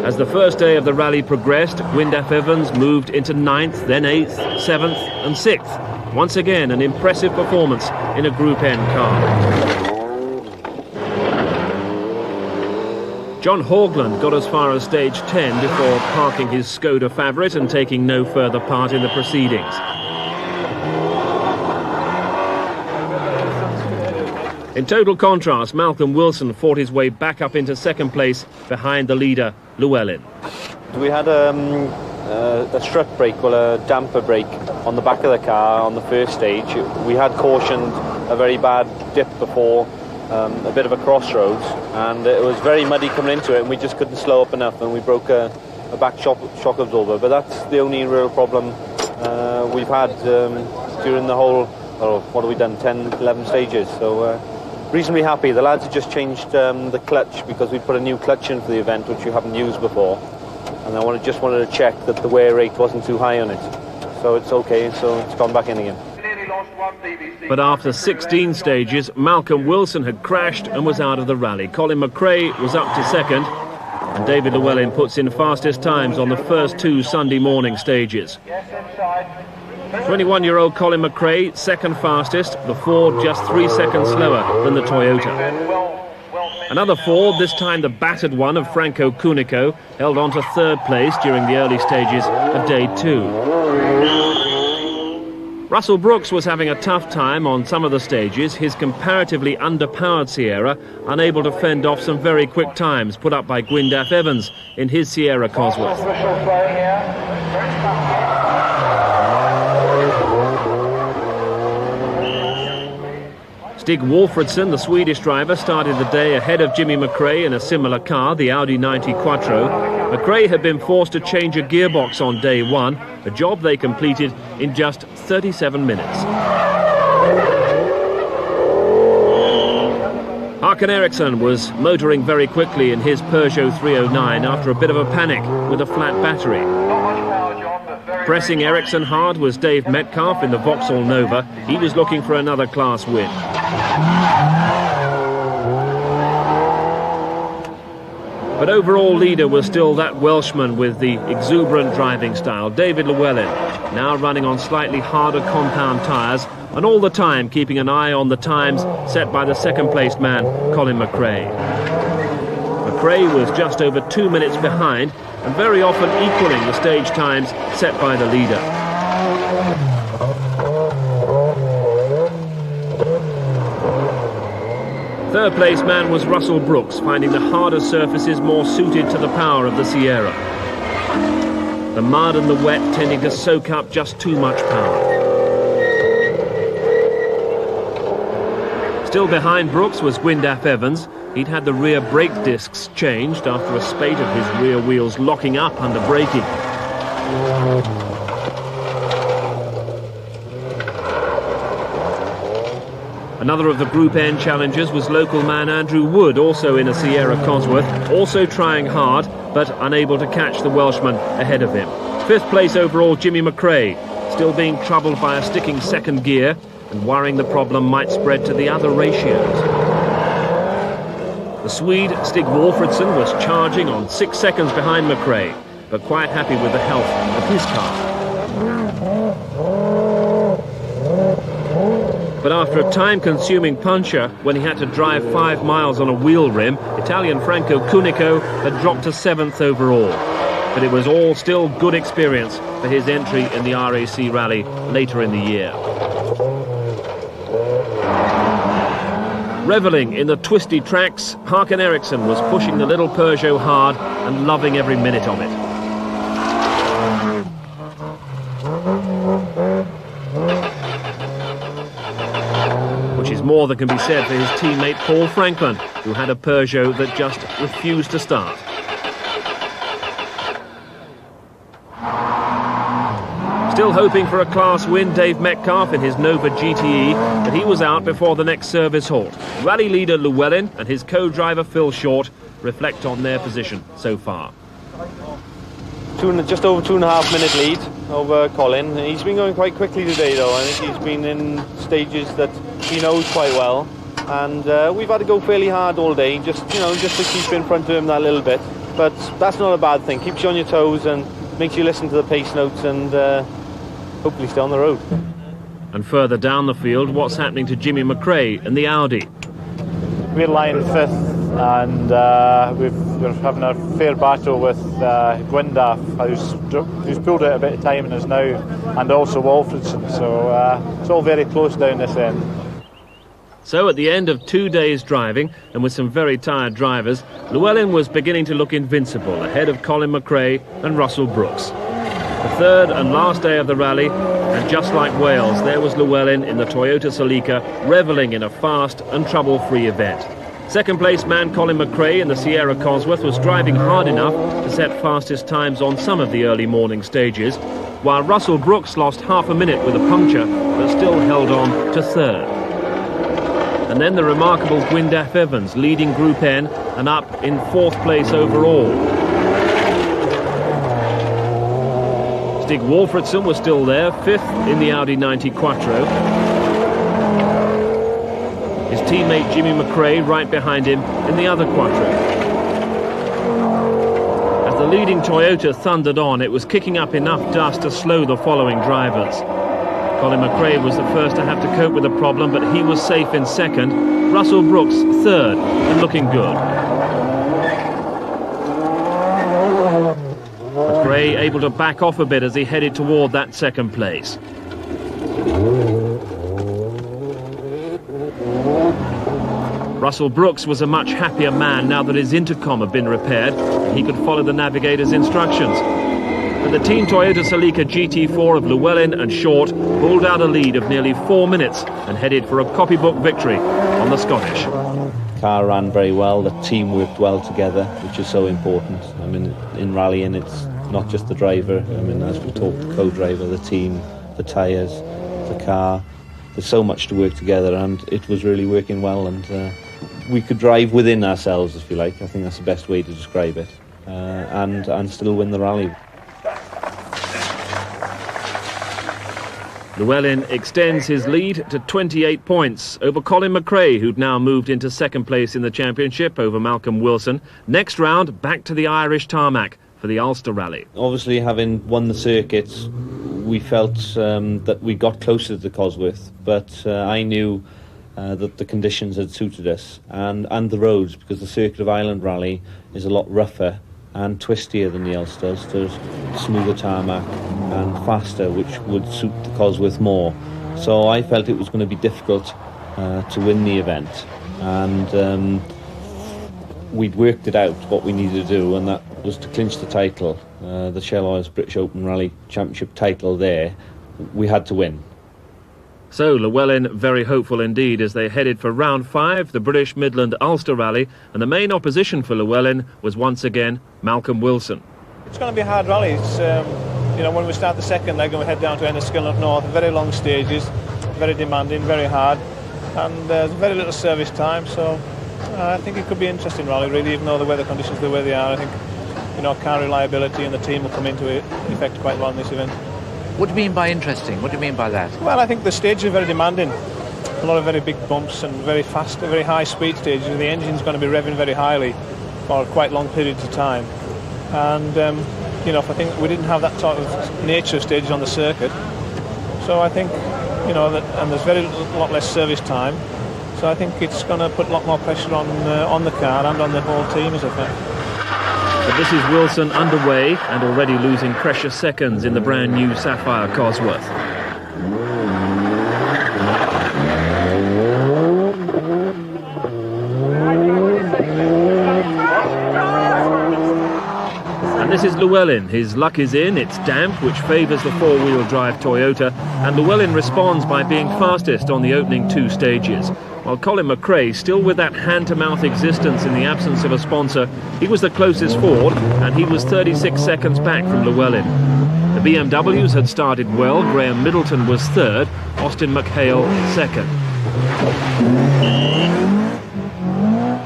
As the first day of the rally progressed, Gwyndaf Evans moved into 9th, then 8th, 7th and 6th. Once again, an impressive performance in a Group N car. John Haugland got as far as stage 10 before parking his Skoda Favourite and taking no further part in the proceedings. In total contrast, Malcolm Wilson fought his way back up into second place behind the leader, Llewellyn. We had a strut brake, or a damper brake, on the back of the car on the first stage. We had cautioned a very bad dip before, a bit of a crossroads, and it was very muddy coming into it, and we just couldn't slow up enough, and we broke a back shock absorber. But that's the only real problem we've had during the whole, what have we done, 10, 11 stages. So reasonably happy. The lads have just changed the clutch, because we put a new clutch in for the event, which we haven't used before, and I just wanted to check that the wear rate wasn't too high on it. So it's okay, so it's gone back in again. But after 16 stages, Malcolm Wilson had crashed and was out of the rally. Colin McRae was up to second, and David Llewellyn puts in fastest times on the first two Sunday morning stages. 21-year-old Colin McRae, second fastest, the Ford just 3 seconds slower than the Toyota. Another Ford, this time the battered one of Franco Cunico, held on to third place during the early stages of day 2. Russell Brooks was having a tough time on some of the stages, his comparatively underpowered Sierra unable to fend off some very quick times put up by Gwyndaf Evans in his Sierra Cosworth. Stig Wolfredson, the Swedish driver, started the day ahead of Jimmy McRae in a similar car, the Audi 90 Quattro. McRae had been forced to change a gearbox on day 1, a job they completed in just 37 minutes. Håkan Eriksson was motoring very quickly in his Peugeot 309 after a bit of a panic with a flat battery. Pressing Eriksson hard was Dave Metcalf in the Vauxhall Nova. He was looking for another class win. But overall leader was still that Welshman with the exuberant driving style, David Llewellyn, now running on slightly harder compound tyres and all the time keeping an eye on the times set by the second-placed man, Colin McRae. McRae was just over 2 minutes behind and very often equalling the stage times set by the leader. Third place man was Russell Brooks, finding the harder surfaces more suited to the power of the Sierra. The mud and the wet tending to soak up just too much power. Still behind Brooks was Gwyndaf Evans. He'd had the rear brake discs changed after a spate of his rear wheels locking up under braking. Another of the Group N challengers was local man Andrew Wood, also in a Sierra Cosworth, also trying hard, but unable to catch the Welshman ahead of him. Fifth place overall, Jimmy McRae, still being troubled by a sticking second gear and worrying the problem might spread to the other ratios. The Swede, Stig Wolfredson, was charging on 6 seconds behind McRae, but quite happy with the health of his car. But after a time-consuming puncher, when he had to drive 5 miles on a wheel rim, Italian Franco Cunico had dropped to 7th overall. But it was all still good experience for his entry in the RAC Rally later in the year. Revelling in the twisty tracks, Håkan Eriksson was pushing the little Peugeot hard and loving every minute of it. Which is more than can be said for his teammate Paul Franklin, who had a Peugeot that just refused to start. Still hoping for a class win, Dave Metcalf in his Nova GTE, but he was out before the next service halt. Rally leader Llewellyn and his co-driver Phil Short reflect on their position so far. Just over 2.5 minute lead over Colin. He's been going quite quickly today though. I think he's been in stages that he knows quite well, and we've had to go fairly hard all day just to keep in front of him that little bit. But that's not a bad thing. Keeps you on your toes and makes you listen to the pace notes and hopefully stay on the road. And further down the field, what's happening to Jimmy McRae and the Audi? We're lying fifth, and we're having a fair battle with Gwyndaf, who's pulled out a bit of time and is now, and also Wolfredson. So it's all very close down this end. So at the end of 2 days driving, and with some very tired drivers, Llewellyn was beginning to look invincible ahead of Colin McRae and Russell Brooks. The third and last day of the rally, and just like Wales, there was Llewellyn in the Toyota Celica, revelling in a fast and trouble-free event. Second place man Colin McRae in the Sierra Cosworth was driving hard enough to set fastest times on some of the early morning stages, while Russell Brooks lost half a minute with a puncture, but still held on to third. And then the remarkable Gwyndaf Evans leading Group N and up in fourth place overall. Stig Walfredson was still there, fifth in the Audi 90 Quattro. His teammate Jimmy McRae right behind him in the other Quattro. As the leading Toyota thundered on, it was kicking up enough dust to slow the following drivers. Colin McRae was the first to have to cope with the problem, but he was safe in second. Russell Brooks third and looking good. McRae able to back off a bit as he headed toward that second place. Russell Brooks was a much happier man now that his intercom had been repaired and he could follow the navigator's instructions. But the Team Toyota Celica GT4 of Llewellyn and Short pulled out a lead of nearly 4 minutes and headed for a copybook victory on the Scottish. Car ran very well, the team worked well together, which is so important. I mean, in rallying it's not just the driver, I mean, as we talked, the co-driver, the team, the tyres, the car. There's so much to work together, and it was really working well, and we could drive within ourselves, if you like. I think that's the best way to describe it, and still win the rally. Llewellyn extends his lead to 28 points over Colin McRae, who'd now moved into second place in the championship over Malcolm Wilson. Next round, back to the Irish tarmac for the Ulster Rally. Obviously, having won the circuits, we felt that we got closer to the Cosworth, but I knew that the conditions had suited us, and the roads, because the Circuit of Ireland Rally is a lot rougher and twistier than the Ulsters. There's smoother tarmac and faster, which would suit the Cosworth more. So I felt it was going to be difficult to win the event, and we'd worked it out what we needed to do, and that was to clinch the title, the Shell Oils British Open Rally Championship title. There we had to win. So Llewellyn very hopeful indeed as they headed for round 5, the British Midland Ulster Rally, and the main opposition for Llewellyn was once again Malcolm Wilson. It's going to be a hard rally. It's, you know, when we start the second leg and we head down to Enniskillen up north, very long stages, very demanding, very hard, and there's very little service time, so I think it could be an interesting rally really, even though the weather conditions are the way they are. I think, you know, car reliability and the team will come into effect quite well in this event. What do you mean by interesting? What do you mean by that? Well, I think the stages are very demanding. A lot of very big bumps and very fast, very high speed stages. The engine's going to be revving very highly for quite long periods of time. And, you know, I think we didn't have that sort of nature of stages on the circuit. So I think, you know, and there's a lot less service time. So I think it's going to put a lot more pressure on the car and on the whole team, as I think. But this is Wilson underway and already losing precious seconds in the brand new Sapphire Cosworth. And this is Llewellyn. His luck is in, it's damp, which favours the four-wheel drive Toyota, and Llewellyn responds by being fastest on the opening 2 stages. While Colin McRae, still with that hand-to-mouth existence in the absence of a sponsor, he was the closest forward, and he was 36 seconds back from Llewellyn. The BMWs had started well. Graham Middleton was third, Austin McHale second.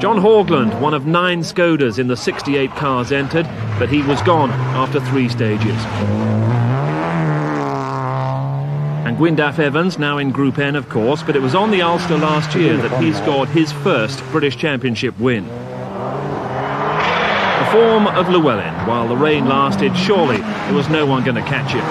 John Haugland, one of 9 Skodas in the 68 cars entered, but he was gone after 3 stages. And Gwyndaf Evans, now in Group N, of course, but it was on the Ulster last year that he scored his first British Championship win. The form of Llewellyn, while the rain lasted, surely there was no one going to catch him.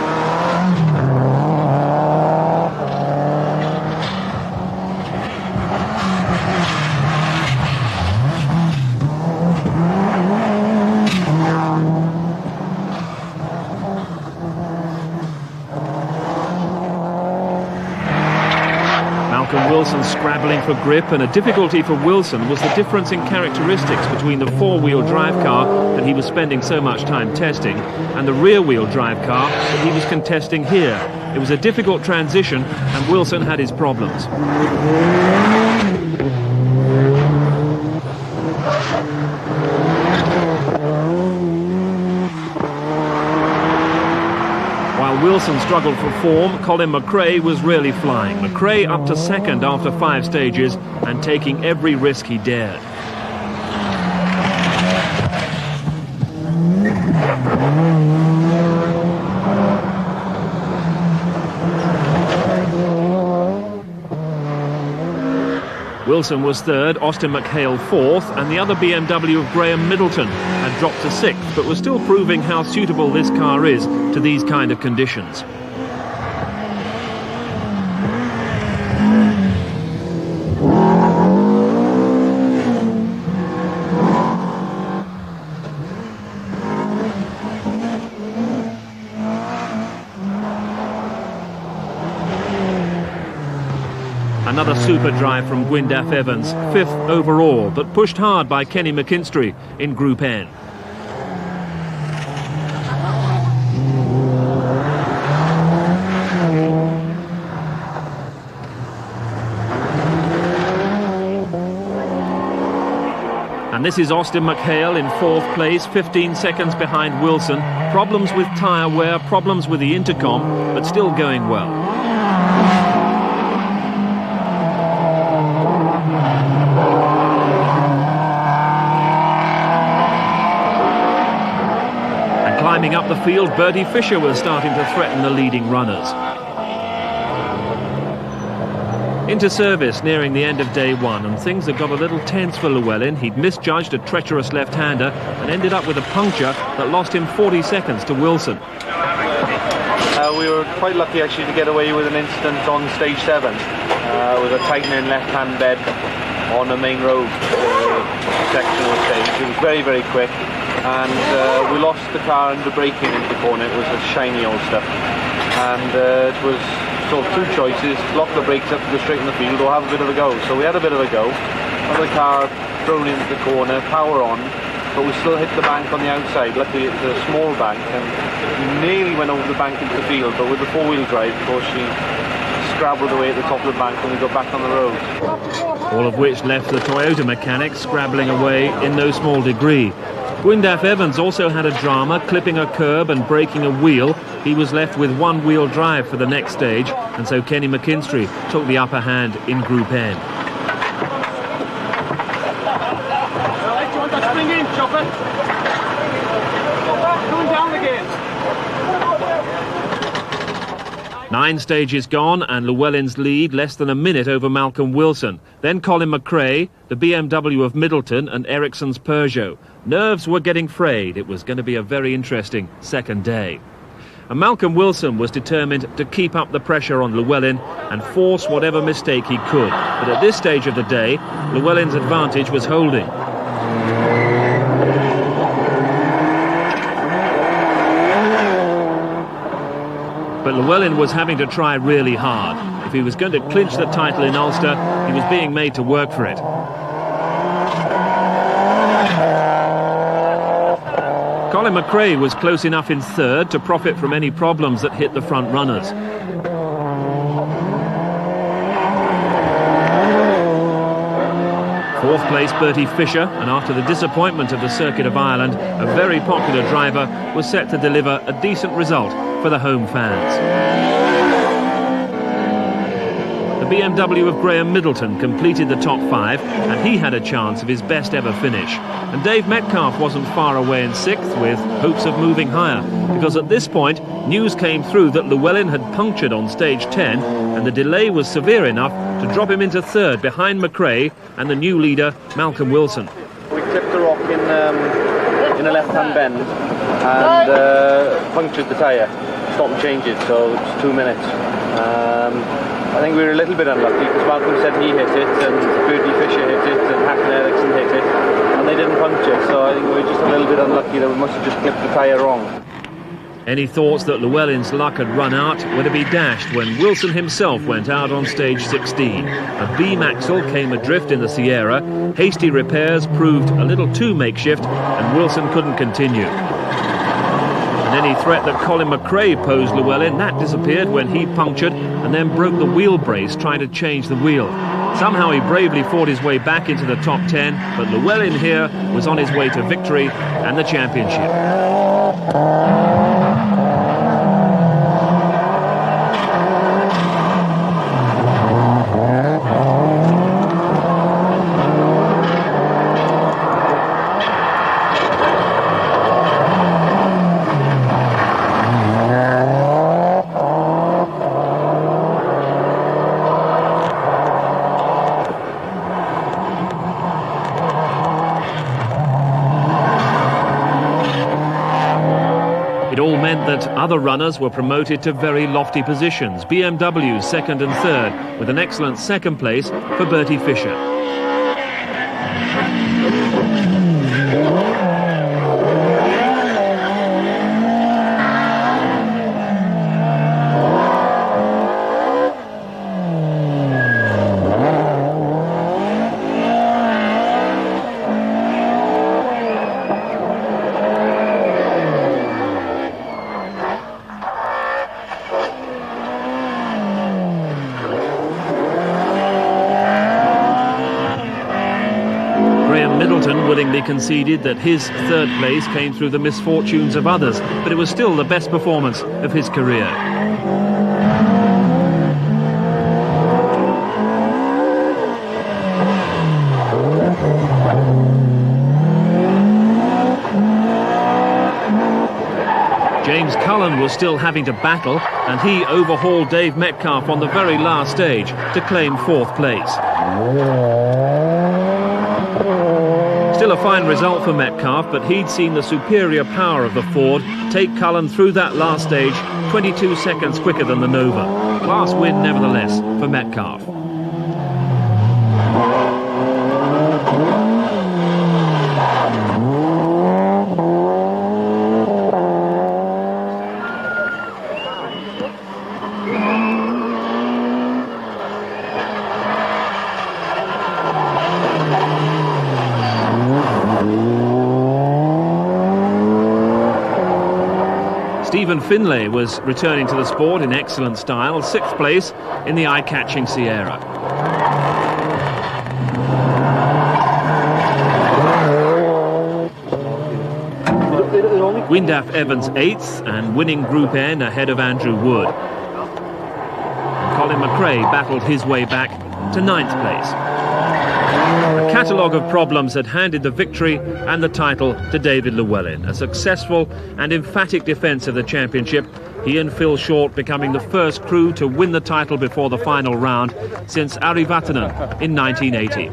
Wilson scrabbling for grip, and a difficulty for Wilson was the difference in characteristics between the four-wheel drive car that he was spending so much time testing and the rear-wheel drive car that he was contesting here. It was a difficult transition, and Wilson had his problems. While Wilson struggled for form, Colin McRae was really flying. McRae up to second after 5 stages and taking every risk he dared. Wilson was third, Austin McHale fourth, and the other BMW of Graham Middleton had dropped to sixth, but was still proving how suitable this car is to these kind of conditions. Another super drive from Gwyndaf Evans, 5th overall, but pushed hard by Kenny McKinstry in Group N. And this is Austin McHale in 4th place, 15 seconds behind Wilson. Problems with tyre wear, problems with the intercom, but still going well. Climbing up the field, Bertie Fisher was starting to threaten the leading runners. Into service nearing the end of day one, and things had got a little tense for Llewellyn. He'd misjudged a treacherous left-hander and ended up with a puncture that lost him 40 seconds to Wilson. We were quite lucky actually to get away with an incident on stage 7 with a tightening left-hand bed on the main road section of the stage. It was very, very quick. And we lost the car under braking into the corner. It was a shiny old stuff, and it was sort of 2 choices: lock the brakes up to go straight in the field, or have a bit of a go. So we had a bit of a go. Got the car thrown into the corner, power on, but we still hit the bank on the outside. Luckily it was a small bank, and we nearly went over the bank into the field, but with the 4-wheel drive, of course, she scrabbled away at the top of the bank when we got back on the road. All of which left the Toyota mechanics scrabbling away in no small degree. Gwyndaf Evans also had a drama, clipping a curb and breaking a wheel. He was left with 1-wheel drive for the next stage, and so Kenny McKinstry took the upper hand in Group N. Do you want that spring in, Chopper? Going down again. 9 stages gone, and Llewellyn's lead less than a minute over Malcolm Wilson. Then Colin McRae, the BMW of Middleton, and Ericsson's Peugeot. Nerves were getting frayed. It was going to be a very interesting second day. And Malcolm Wilson was determined to keep up the pressure on Llewellyn and force whatever mistake he could. But at this stage of the day, Llewellyn's advantage was holding. But Llewellyn was having to try really hard. If he was going to clinch the title in Ulster, he was being made to work for it. Colin McRae was close enough in 3rd to profit from any problems that hit the front runners. 4th place Bertie Fisher, and after the disappointment of the Circuit of Ireland, a very popular driver was set to deliver a decent result for the home fans. The BMW of Graham Middleton completed the top 5, and he had a chance of his best ever finish. And Dave Metcalf wasn't far away in 6th, with hopes of moving higher, because at this point news came through that Llewellyn had punctured on stage 10, and the delay was severe enough to drop him into 3rd behind McRae and the new leader Malcolm Wilson. We clipped a rock in a left-hand bend and punctured the tyre. Stop and change it, so it's 2 minutes. I think we were a little bit unlucky because Malcolm said he hit it, and Bertie Fisher hit it, and Hacken Ericsson hit it, and they didn't puncture. So I think we were just a little bit unlucky that we must have just clipped the tyre wrong. Any thoughts that Llewellyn's luck had run out were to be dashed when Wilson himself went out on stage 16. A beam axle came adrift in the Sierra, hasty repairs proved a little too makeshift, and Wilson couldn't continue. And any threat that Colin McRae posed Llewellyn, that disappeared when he punctured and then broke the wheel brace trying to change the wheel. Somehow he bravely fought his way back into the top 10, but Llewellyn here was on his way to victory and the championship. That other runners were promoted to very lofty positions. BMW second and third, with an excellent second place for Bertie Fisher. Willingly conceded that his third place came through the misfortunes of others, but it was still the best performance of his career. James Cullen was still having to battle, and he overhauled Dave Metcalfe on the very last stage to claim fourth place. Still a fine result for Metcalfe, but he'd seen the superior power of the Ford take Cullen through that last stage 22 seconds quicker than the Nova. Class win nevertheless for Metcalfe. Stephen Finlay was returning to the sport in excellent style, sixth place in the eye-catching Sierra. Wyndham Evans eighth and winning Group N ahead of Andrew Wood. Colin McRae battled his way back to ninth place. A catalogue of problems had handed the victory and the title to David Llewellyn. A successful and emphatic defence of the championship, he and Phil Short becoming the first crew to win the title before the final round since Ari Vatanen in 1980.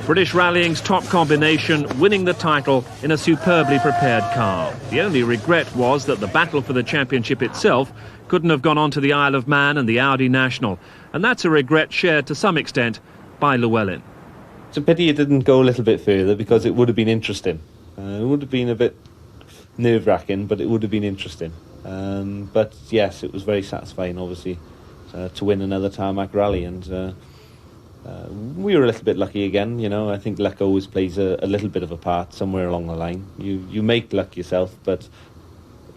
British Rallying's top combination winning the title in a superbly prepared car. The only regret was that the battle for the championship itself couldn't have gone on to the Isle of Man and the Audi National, and that's a regret shared to some extent by Llewellyn. It's a pity it didn't go a little bit further, because it would have been interesting. It would have been a bit nerve-wracking, but it would have been interesting. But yes, it was very satisfying, obviously, to win another tarmac rally, and we were a little bit lucky again. You know, I think luck always plays a little bit of a part somewhere along the line. You make luck yourself, but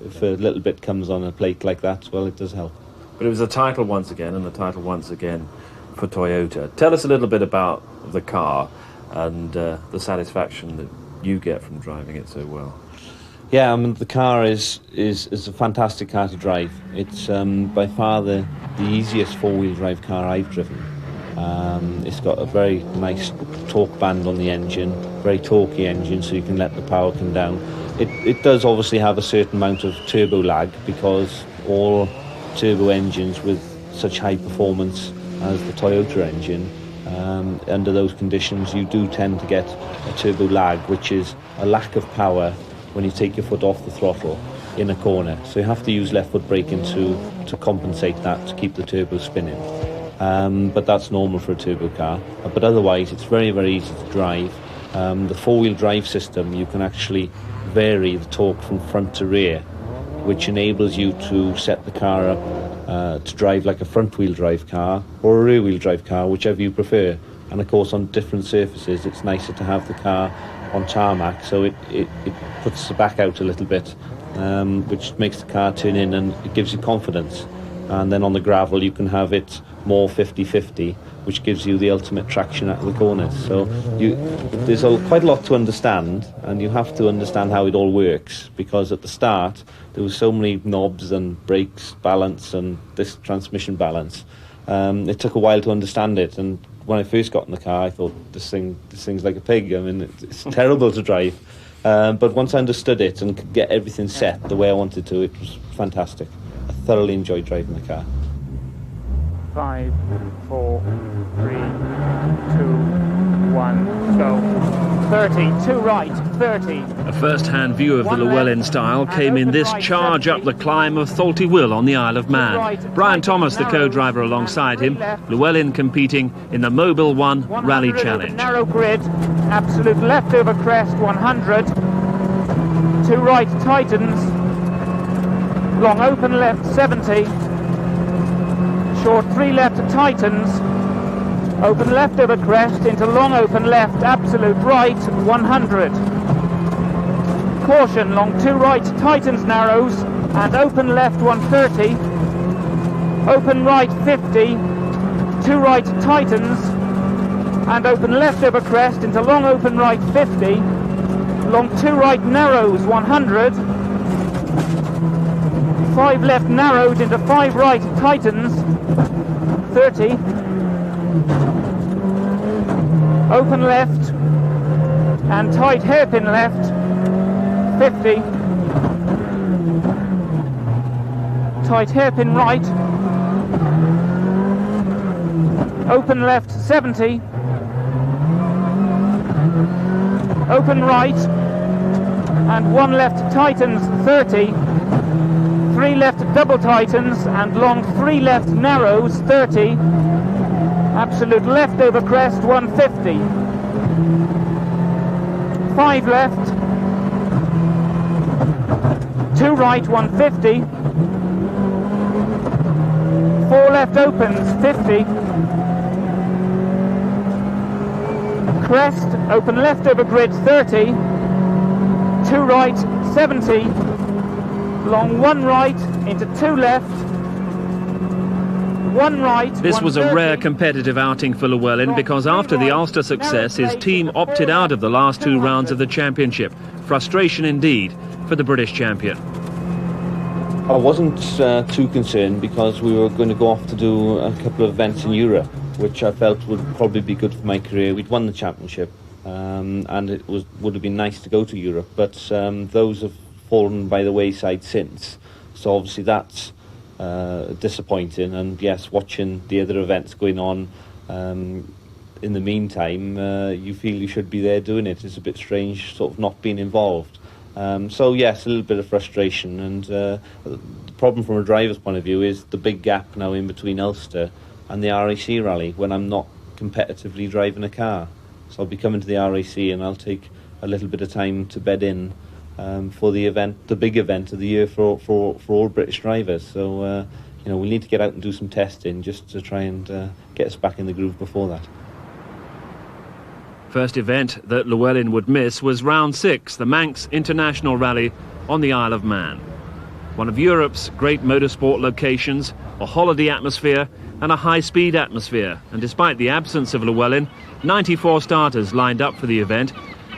if a little bit comes on a plate like that, well, it does help. But it was a title once again, and the title once again for Toyota. Tell us a little bit about the car and the satisfaction that you get from driving it so well. Yeah, I mean, the car is a fantastic car to drive. It's by far the easiest four-wheel drive car I've driven. It's got a very nice torque band on the engine, very torquey engine, so you can let the power come down. It does obviously have a certain amount of turbo lag, because all turbo engines with such high performance as the Toyota engine, under those conditions you do tend to get a turbo lag, which is a lack of power when you take your foot off the throttle, in a corner. So you have to use left foot braking to compensate that, to keep the turbo spinning. But that's normal for a turbo car. But otherwise, it's very, very easy to drive. The four-wheel drive system, you can actually vary the torque from front to rear, which enables you to set the car up to drive like a front-wheel drive car or a rear-wheel drive car, whichever you prefer. And of course, on different surfaces, it's nicer to have the car on tarmac, so it puts the back out a little bit, which makes the car turn in and it gives you confidence. And then on the gravel, you can have it more 50-50, which gives you the ultimate traction out of the corners. So there's quite a lot to understand, and you have to understand how it all works, because at the start there was so many knobs and brakes, balance, and this transmission balance. It took a while to understand it, and when I first got in the car, I thought this thing's like a pig. I mean, it's terrible to drive. But once I understood it and could get everything set the way I wanted to, it was fantastic. I thoroughly enjoyed driving the car. 5, 4, 3, 2, 1, go. 30, to right, 30. A first-hand view of the Llewellyn style came in this charge up the climb of Tholty Will on the Isle of Man. Brian Thomas, the co-driver alongside him, Llewellyn competing in the Mobile 1 Rally Challenge. Narrow grid, absolute left over crest, 100. To right, tightens. Long open left, 70. Short 3 left, tightens. Open left over crest into long open left, absolute right, 100. Caution, long 2 right, tightens narrows, and open left 130. Open right 50. 2 right, tightens, and open left over crest into long open right 50. Long 2 right narrows, 100. 5 left narrows into 5 right, tightens, 30. Open left and tight hairpin left, 50. Tight hairpin right. Open left, 70. Open right and 1 left tightens, 30. 3 left double tightens and long 3 left narrows, 30. Absolute left over crest, 150. 5 left. 2 right, 150. 4 left opens, 50. Crest, open left over grid, 30. 2 right, 70. Long 1 right into 2 left. 1 right. This was a rare competitive outing for Llewellyn, because after the Ulster success, his team opted out of the last 2 rounds of the championship. Frustration indeed for the British champion. I wasn't too concerned, because we were going to go off to do a couple of events in Europe, which I felt would probably be good for my career. We'd won the championship, and it would have been nice to go to Europe, but those have fallen by the wayside since. So obviously that's disappointing, and yes, watching the other events going on in the meantime, you feel you should be there doing it. It's a bit strange sort of not being involved. So yes, a little bit of frustration, and the problem from a driver's point of view is the big gap now in between Ulster and the RAC rally, when I'm not competitively driving a car. So I'll be coming to the RAC and I'll take a little bit of time to bed in for the event, the big event of the year for all British drivers. So you know, we need to get out and do some testing just to try and get us back in the groove before that. First event that Llewellyn would miss was round 6, the Manx International Rally on the Isle of Man. One of Europe's great motorsport locations, a holiday atmosphere and a high-speed atmosphere. And despite the absence of Llewellyn, 94 starters lined up for the event,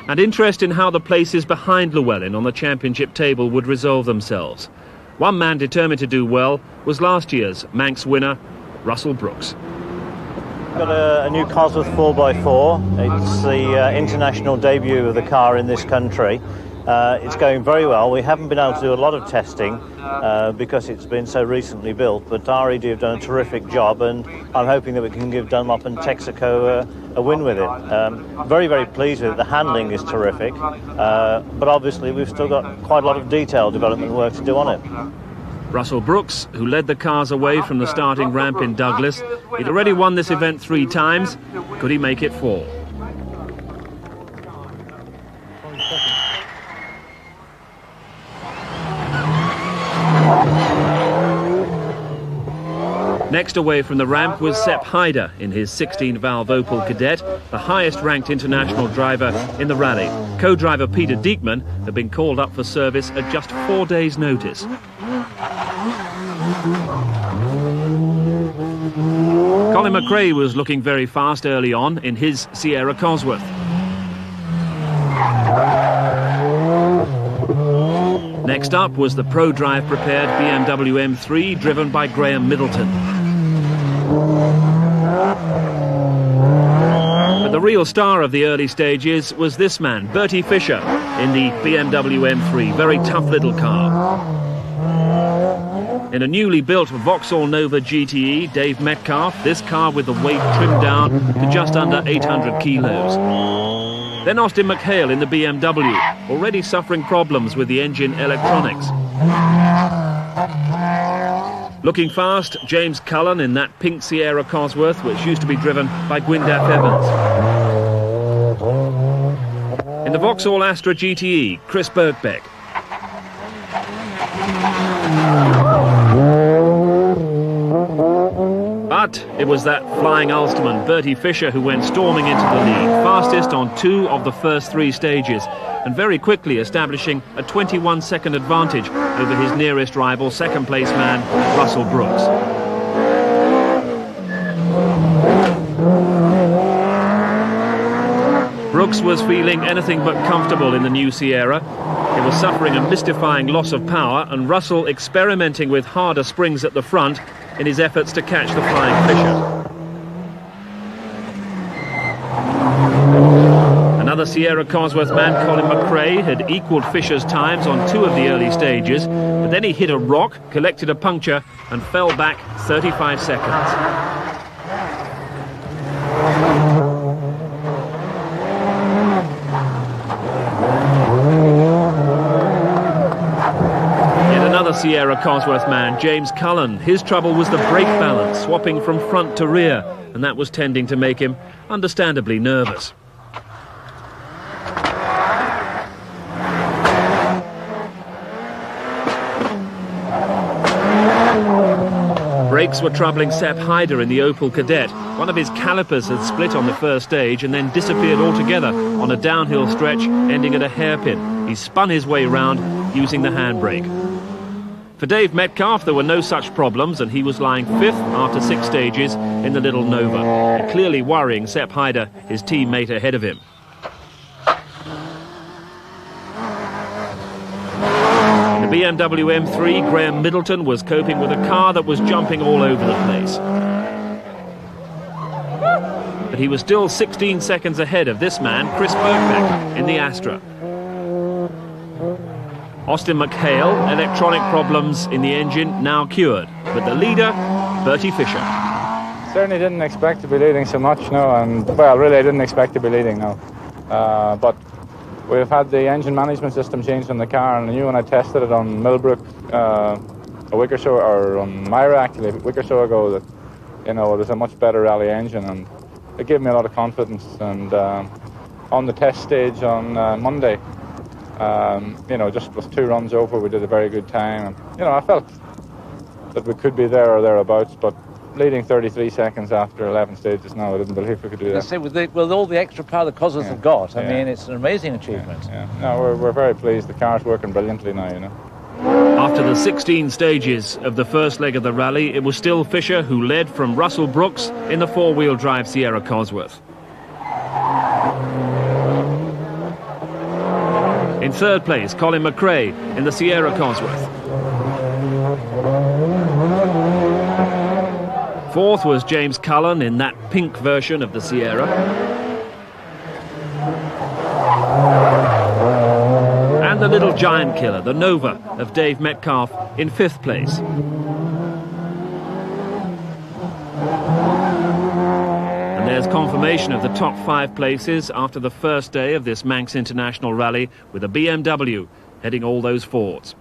and interest in how the places behind Llewellyn on the championship table would resolve themselves. One man determined to do well was last year's Manx winner, Russell Brooks. Got a new Cosworth 4x4. It's the international debut of the car in this country. It's going very well. We haven't been able to do a lot of testing because it's been so recently built, but RED have done a terrific job, and I'm hoping that we can give Dunlop and Texaco a win with it. Very, very pleased with it. The handling is terrific, but obviously we've still got quite a lot of detailed development work to do on it. Russell Brooks, who led the cars away from the starting ramp in Douglas, he'd already won this event 3 times. Could he make it 4? Next away from the ramp was Sepp Haider in his 16-valve Opel Kadett, the highest-ranked international driver in the rally. Co-driver Peter Diekman had been called up for service at just 4 days' notice. Colin McRae was looking very fast early on in his Sierra Cosworth. Next up was the pro-drive prepared BMW M3 driven by Graham Middleton. But the real star of the early stages was this man, Bertie Fischer, in the BMW M3, very tough little car. In a newly built Vauxhall Nova GTE, Dave Metcalf, this car with the weight trimmed down to just under 800 kilos. Then Austin McHale in the BMW, already suffering problems with the engine electronics. Looking fast, James Cullen in that pink Sierra Cosworth, which used to be driven by Gwyndaf Evans. In the Vauxhall Astra GTE, Chris Birkbeck. But it was that flying Ulsterman, Bertie Fischer, who went storming into the lead, fastest on 2 of the first 3 stages, and very quickly establishing a 21-second advantage over his nearest rival, second-place man, Russell Brooks. Brooks was feeling anything but comfortable in the new Sierra. It was suffering a mystifying loss of power, and Russell experimenting with harder springs at the front in his efforts to catch the flying Fischer. Another Sierra Cosworth man, Colin McRae, had equalled Fischer's times on 2 of the early stages, but then he hit a rock, collected a puncture, and fell back 35 seconds. Sierra Cosworth man, James Cullen. His trouble was the brake balance, swapping from front to rear, and that was tending to make him understandably nervous. Brakes were troubling Sepp Haider in the Opel Kadett. One of his calipers had split on the first stage and then disappeared altogether on a downhill stretch ending at a hairpin. He spun his way round using the handbrake. For Dave Metcalf, there were no such problems, and he was lying 5th after 6 stages in the little Nova, and clearly worrying Sepp Haider, his teammate ahead of him. In the BMW M3, Graham Middleton was coping with a car that was jumping all over the place. But he was still 16 seconds ahead of this man, Chris Birkbeck, in the Astra. Austin McHale, electronic problems in the engine now cured, but the leader, Bertie Fischer. Certainly didn't expect to be leading so much, no, and well, really I didn't expect to be leading, no. But we've had the engine management system changed on the car, and I knew when I tested it on Millbrook a week or so, or on Myra actually, a week or so ago, that, you know, there's a much better rally engine, and it gave me a lot of confidence. And on the test stage on Monday, you know, just with 2 runs over, we did a very good time. And, you know, I felt that we could be there or thereabouts, but leading 33 seconds after 11 stages now, I didn't believe we could do that. Say, with all the extra power the Cosworth have got, I mean, it's an amazing achievement. No, we're very pleased. The car's working brilliantly now, you know. After the 16 stages of the first leg of the rally, it was still Fischer who led from Russell Brooks in the 4-wheel drive Sierra Cosworth. In 3rd place, Colin McRae in the Sierra Cosworth. 4th was James Cullen in that pink version of the Sierra. And the little giant killer, the Nova of Dave Metcalf, in 5th place. And there's confirmation of the top 5 places after the first day of this Manx International Rally, with a BMW heading all those forwards.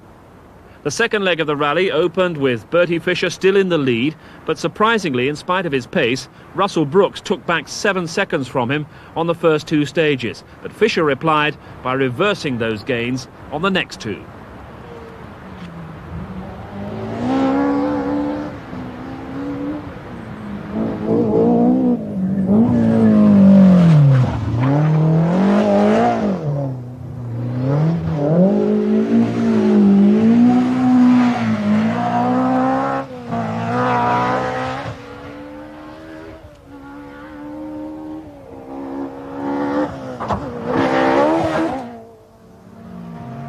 The second leg of the rally opened with Bertie Fisher still in the lead, but surprisingly, in spite of his pace, Russell Brooks took back 7 seconds from him on the first 2 stages. But Fisher replied by reversing those gains on the next 2.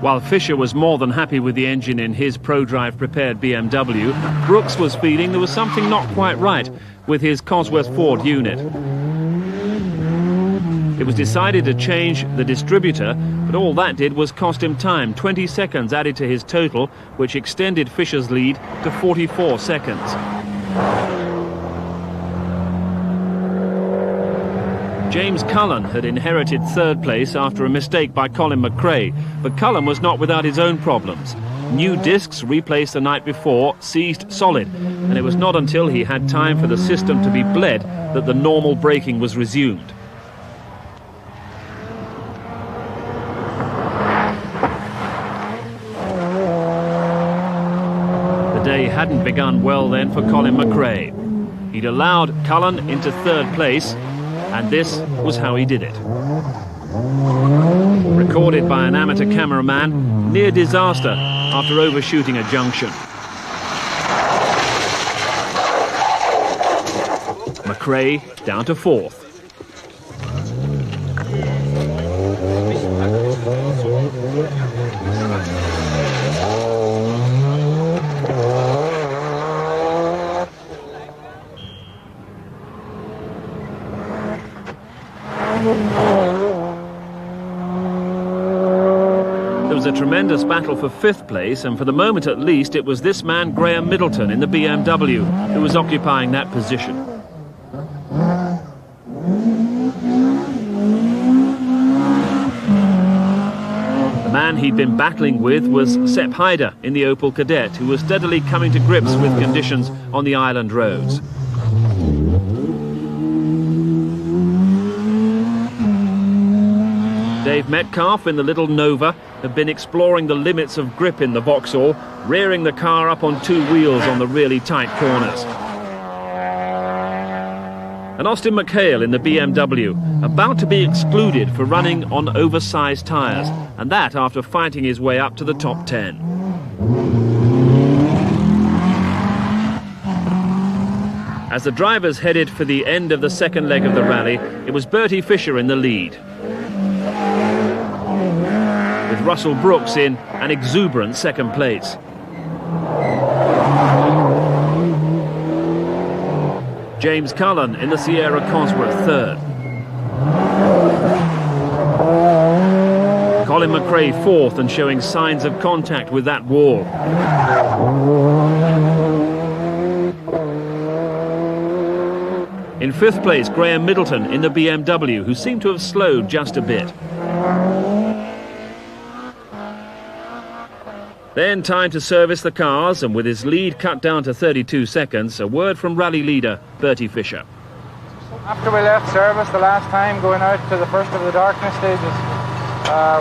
While Fisher was more than happy with the engine in his ProDrive prepared BMW, Brooks was feeling there was something not quite right with his Cosworth Ford unit. It was decided to change the distributor, but all that did was cost him time. 20 seconds added to his total, which extended Fisher's lead to 44 seconds. James Cullen had inherited 3rd place after a mistake by Colin McRae, but Cullen was not without his own problems. New discs, replaced the night before, seized solid, and it was not until he had time for the system to be bled that the normal braking was resumed. The day hadn't begun well then for Colin McRae. He'd allowed Cullen into 3rd place, and this was how he did it. Recorded by an amateur cameraman, near disaster after overshooting a junction. McRae down to 4th. There was a tremendous battle for 5th place, and for the moment at least it was this man, Graham Middleton, in the BMW, who was occupying that position. The man he'd been battling with was Sepp Haider in the Opel Kadett, who was steadily coming to grips with conditions on the island roads. Dave Metcalf in the little Nova had been exploring the limits of grip in the Vauxhall, rearing the car up on 2 wheels on the really tight corners. And Austin McHale in the BMW, about to be excluded for running on oversized tyres, and that after fighting his way up to the top 10. As the drivers headed for the end of the second leg of the rally, it was Bertie Fisher in the lead, with Russell Brooks in an exuberant 2nd place. James Cullen in the Sierra Cosworth 3rd. Colin McRae 4th and showing signs of contact with that wall. In 5th place, Graham Middleton in the BMW, who seemed to have slowed just a bit. Then time to service the cars, and with his lead cut down to 32 seconds, a word from rally leader Bertie Fisher. After we left service the last time, going out to the first of the darkness stages,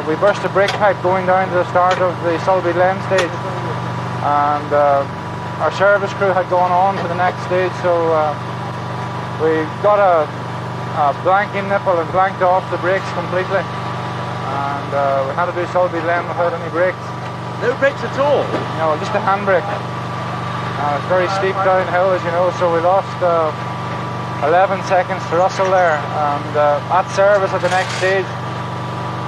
we burst a brake pipe going down to the start of the Sulby Glen stage, and our service crew had gone on to the next stage, so we got a blanking nipple and blanked off the brakes completely, and we had to do Sulby Glen without any brakes. No brakes at all? No, just a handbrake. It's very steep downhill, as you know, so we lost 11 seconds to Russell there, and at service at the next stage,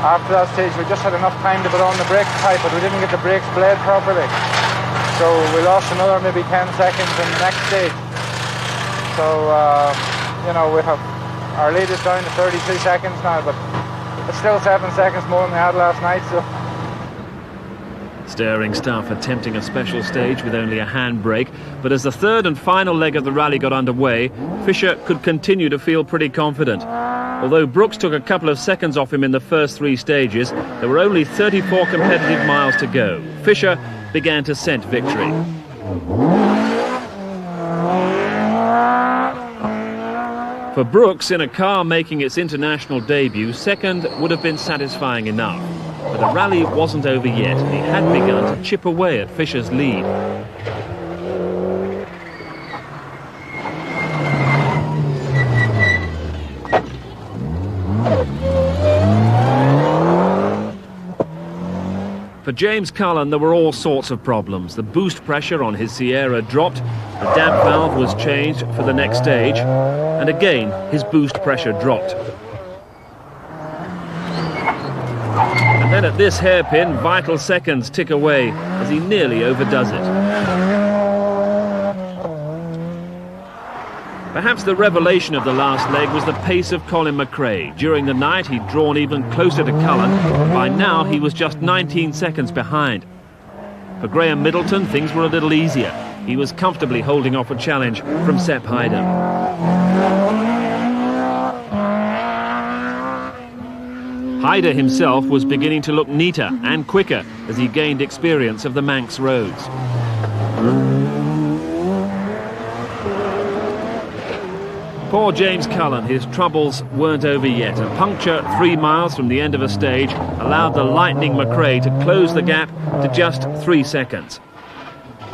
after that stage, we just had enough time to put on the brake pipe, but we didn't get the brakes bled properly, so we lost another maybe 10 seconds in the next stage. So you know, we have our lead is down to 32 seconds now, but it's still 7 seconds more than we had last night. So Stirring stuff attempting a special stage with only a handbrake, but as the third and final leg of the rally got underway, Fisher could continue to feel pretty confident. Although Brooks took a couple of seconds off him in the first 3 stages, there were only 34 competitive miles to go. Fisher began to scent victory. For Brooks, in a car making its international debut, second would have been satisfying enough. But the rally wasn't over yet, and he had begun to chip away at Fisher's lead. For James Cullen, there were all sorts of problems. The boost pressure on his Sierra dropped, the damp valve was changed for the next stage, and again his boost pressure dropped. And then at this hairpin, vital seconds tick away as he nearly overdoes it. Perhaps the revelation of the last leg was the pace of Colin McRae. During the night, he'd drawn even closer to Cullen, and by now he was just 19 seconds behind. For Graham Middleton, things were a little easier. He was comfortably holding off a challenge from Sepp Heider. Heider himself was beginning to look neater and quicker as he gained experience of the Manx roads. Poor James Cullen, his troubles weren't over yet. A puncture 3 miles from the end of a stage allowed the lightning McRae to close the gap to just 3 seconds.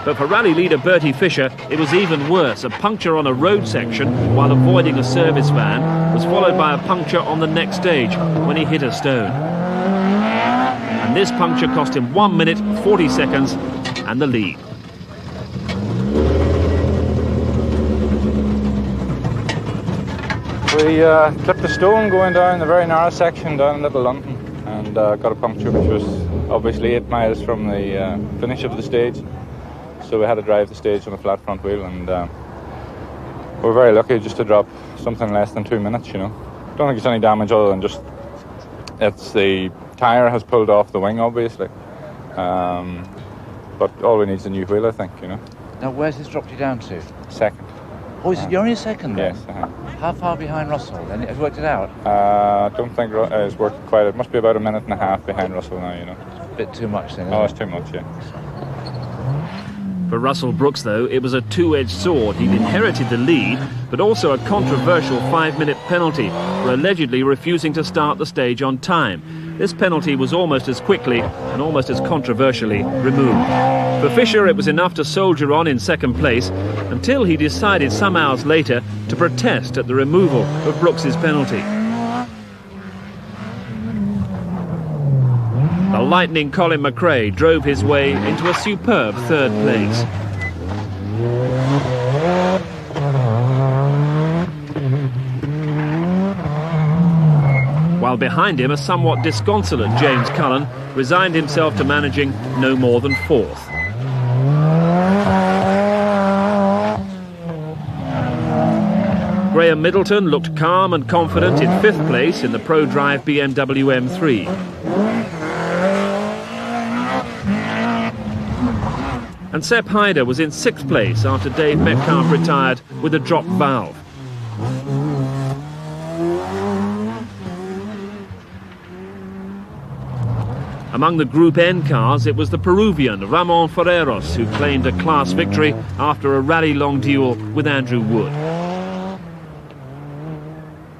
But for rally leader Bertie Fisher, it was even worse. A puncture on a road section while avoiding a service van was followed by a puncture on the next stage when he hit a stone. And this puncture cost him 1 minute, 40 seconds and the lead. We clipped a stone going down the very narrow section down in Little London and got a puncture which was obviously 8 miles from the finish of the stage. So we had to drive the stage on a flat front wheel, and we're very lucky just to drop something less than 2 minutes, you know. Don't think it's any damage other than just it's the tyre has pulled off the wing, obviously. But all we need is a new wheel, I think, you know. Now, where's this dropped you down to? Second. Oh, you're only a second then? Yes. How far behind Russell then? Have you worked it out? I don't think it's worked quite. It must be about a minute and a half behind Russell now, you know. A bit too much then, Oh, it's too much, yeah. For Russell Brooks, though, it was a two-edged sword. He'd inherited the lead, but also a controversial 5-minute penalty for allegedly refusing to start the stage on time. This penalty was almost as quickly and almost as controversially removed. For Fisher, it was enough to soldier on in second place until he decided some hours later to protest at the removal of Brooks's penalty. The lightning Colin McRae drove his way into a superb third place. While behind him, a somewhat disconsolate James Cullen resigned himself to managing no more than fourth. Graham Middleton looked calm and confident in fifth place in the ProDrive BMW M3. And Sepp Heider was in sixth place after Dave Metcalfe retired with a dropped valve. Among the Group N cars, it was the Peruvian Ramon Ferreros who claimed a class victory after a rally-long duel with Andrew Wood.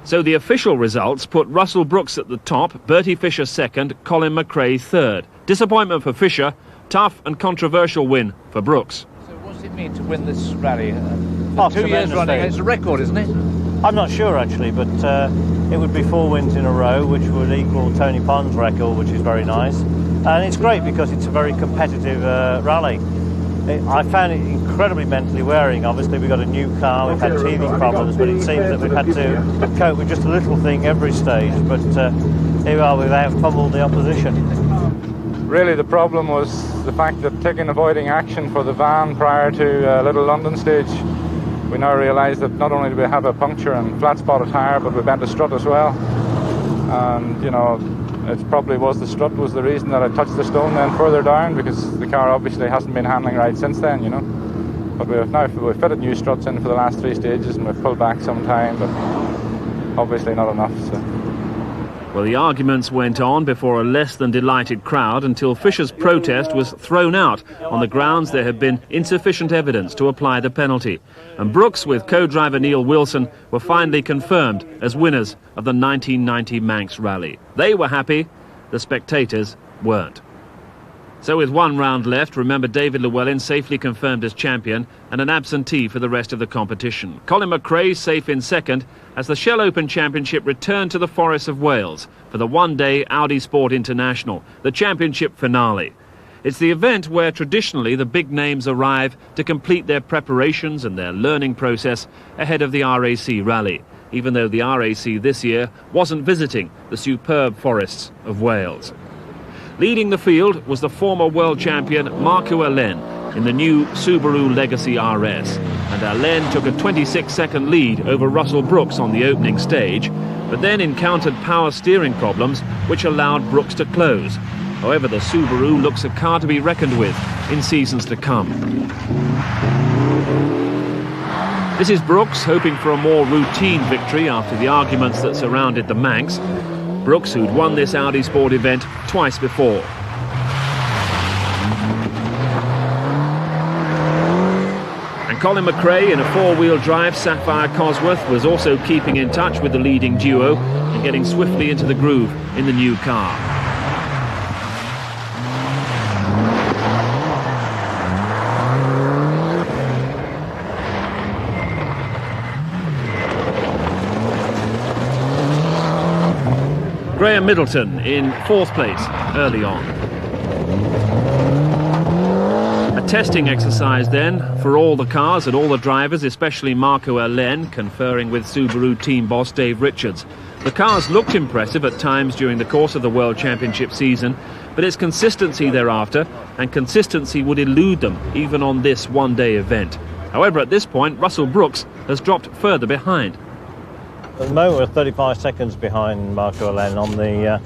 So the official results put Russell Brooks at the top, Bertie Fisher second, Colin McRae third. Disappointment for Fisher, tough and controversial win for Brooks. So what's it mean to win this rally? 2 years running, it's a record, isn't it? I'm not sure actually, but it would be 4 wins in a row, which would equal Tony Pond's record, which is very nice. And it's great because it's a very competitive rally. I found it incredibly mentally wearing. Obviously, we've got a new car, we've had teething problems, but it seems that we've had to cope with just a little thing every stage. But here we are, we have pummeled the opposition. Really, the problem was the fact that taking avoiding action for the van prior to Little London stage, we now realise that not only do we have a puncture and flat spot of tyre, but we bent a strut as well. And, you know, it probably was the strut was the reason that I touched the stone then further down, because the car obviously hasn't been handling right since then, you know. But we've fitted new struts in for the last 3 stages, and we've pulled back some time, but obviously not enough. So. Well, the arguments went on before a less than delighted crowd until Fisher's protest was thrown out on the grounds there had been insufficient evidence to apply the penalty. And Brooks, with co-driver Neil Wilson, were finally confirmed as winners of the 1990 Manx Rally. They were happy, the spectators weren't. So with 1 round left, remember David Llewellyn safely confirmed as champion and an absentee for the rest of the competition. Colin McRae safe in second as the Shell Open Championship returned to the Forests of Wales for the one-day Audi Sport International, the championship finale. It's the event where traditionally the big names arrive to complete their preparations and their learning process ahead of the RAC Rally, even though the RAC this year wasn't visiting the superb Forests of Wales. Leading the field was the former world champion Marco Allen in the new Subaru Legacy RS. And Allen took a 26-second lead over Russell Brooks on the opening stage, but then encountered power steering problems which allowed Brooks to close. However, the Subaru looks a car to be reckoned with in seasons to come. This is Brooks hoping for a more routine victory after the arguments that surrounded the Manx. Brooks, who'd won this Audi Sport event twice before. And Colin McRae in a 4-wheel drive Sapphire Cosworth was also keeping in touch with the leading duo and getting swiftly into the groove in the new car. Graham Middleton in 4th place early on. A testing exercise then for all the cars and all the drivers, especially Marco Allen, conferring with Subaru team boss Dave Richards. The cars looked impressive at times during the course of the World Championship season, but it's consistency thereafter, and consistency would elude them even on this one-day event. However, at this point, Russell Brooks has dropped further behind. At the moment, we're 35 seconds behind Marco Allen on the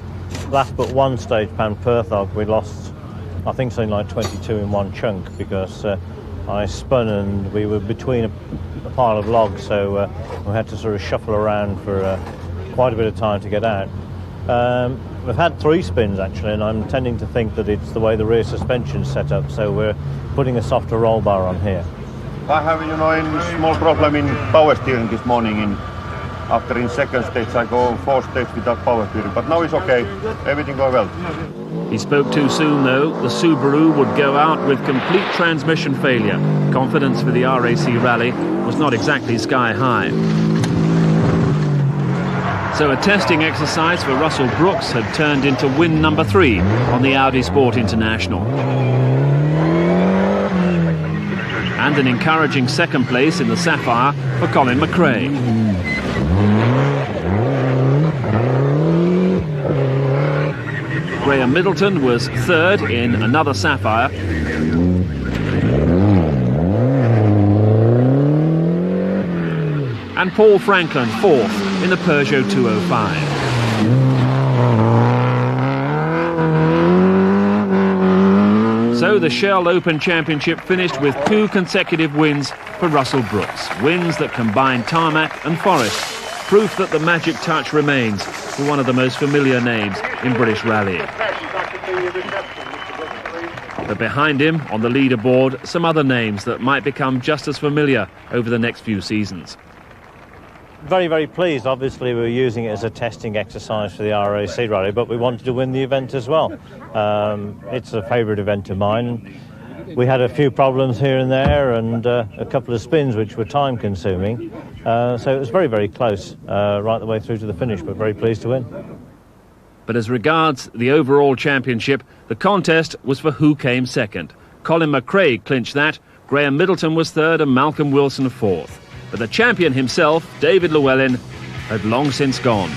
last but 1 stage, Pan Perthog. We lost, I think, something like 22 in one chunk because I spun and we were between a pile of logs, so we had to sort of shuffle around for quite a bit of time to get out. We've had 3 spins actually, and I'm tending to think that it's the way the rear suspension's set up, so we're putting a softer roll bar on here. I have, a small problem in power steering this morning. After in 2nd stage I go 4 stages without power steering, but now it's okay, everything goes well. He spoke too soon though. The Subaru would go out with complete transmission failure. Confidence for the RAC Rally was not exactly sky high. So a testing exercise for Russell Brooks had turned into win number 3 on the Audi Sport International. And an encouraging 2nd place in the Sapphire for Colin McRae. Graham Middleton was 3rd in another Sapphire. And Paul Franklin 4th in the Peugeot 205. So the Shell Open Championship finished with 2 consecutive wins for Russell Brooks. Wins that combine tarmac and forest. Proof that the magic touch remains for one of the most familiar names in British rallying. But behind him, on the leaderboard, some other names that might become just as familiar over the next few seasons. Very, very pleased. Obviously, we were using it as a testing exercise for the RAC Rally, but we wanted to win the event as well. It's a favourite event of mine. We had a few problems here and there and a couple of spins which were time-consuming. So it was very, very close right the way through to the finish, but very pleased to win. But as regards the overall championship, the contest was for who came 2nd. Colin McRae clinched that, Graham Middleton was 3rd and Malcolm Wilson 4th. But the champion himself, David Llewellyn, had long since gone.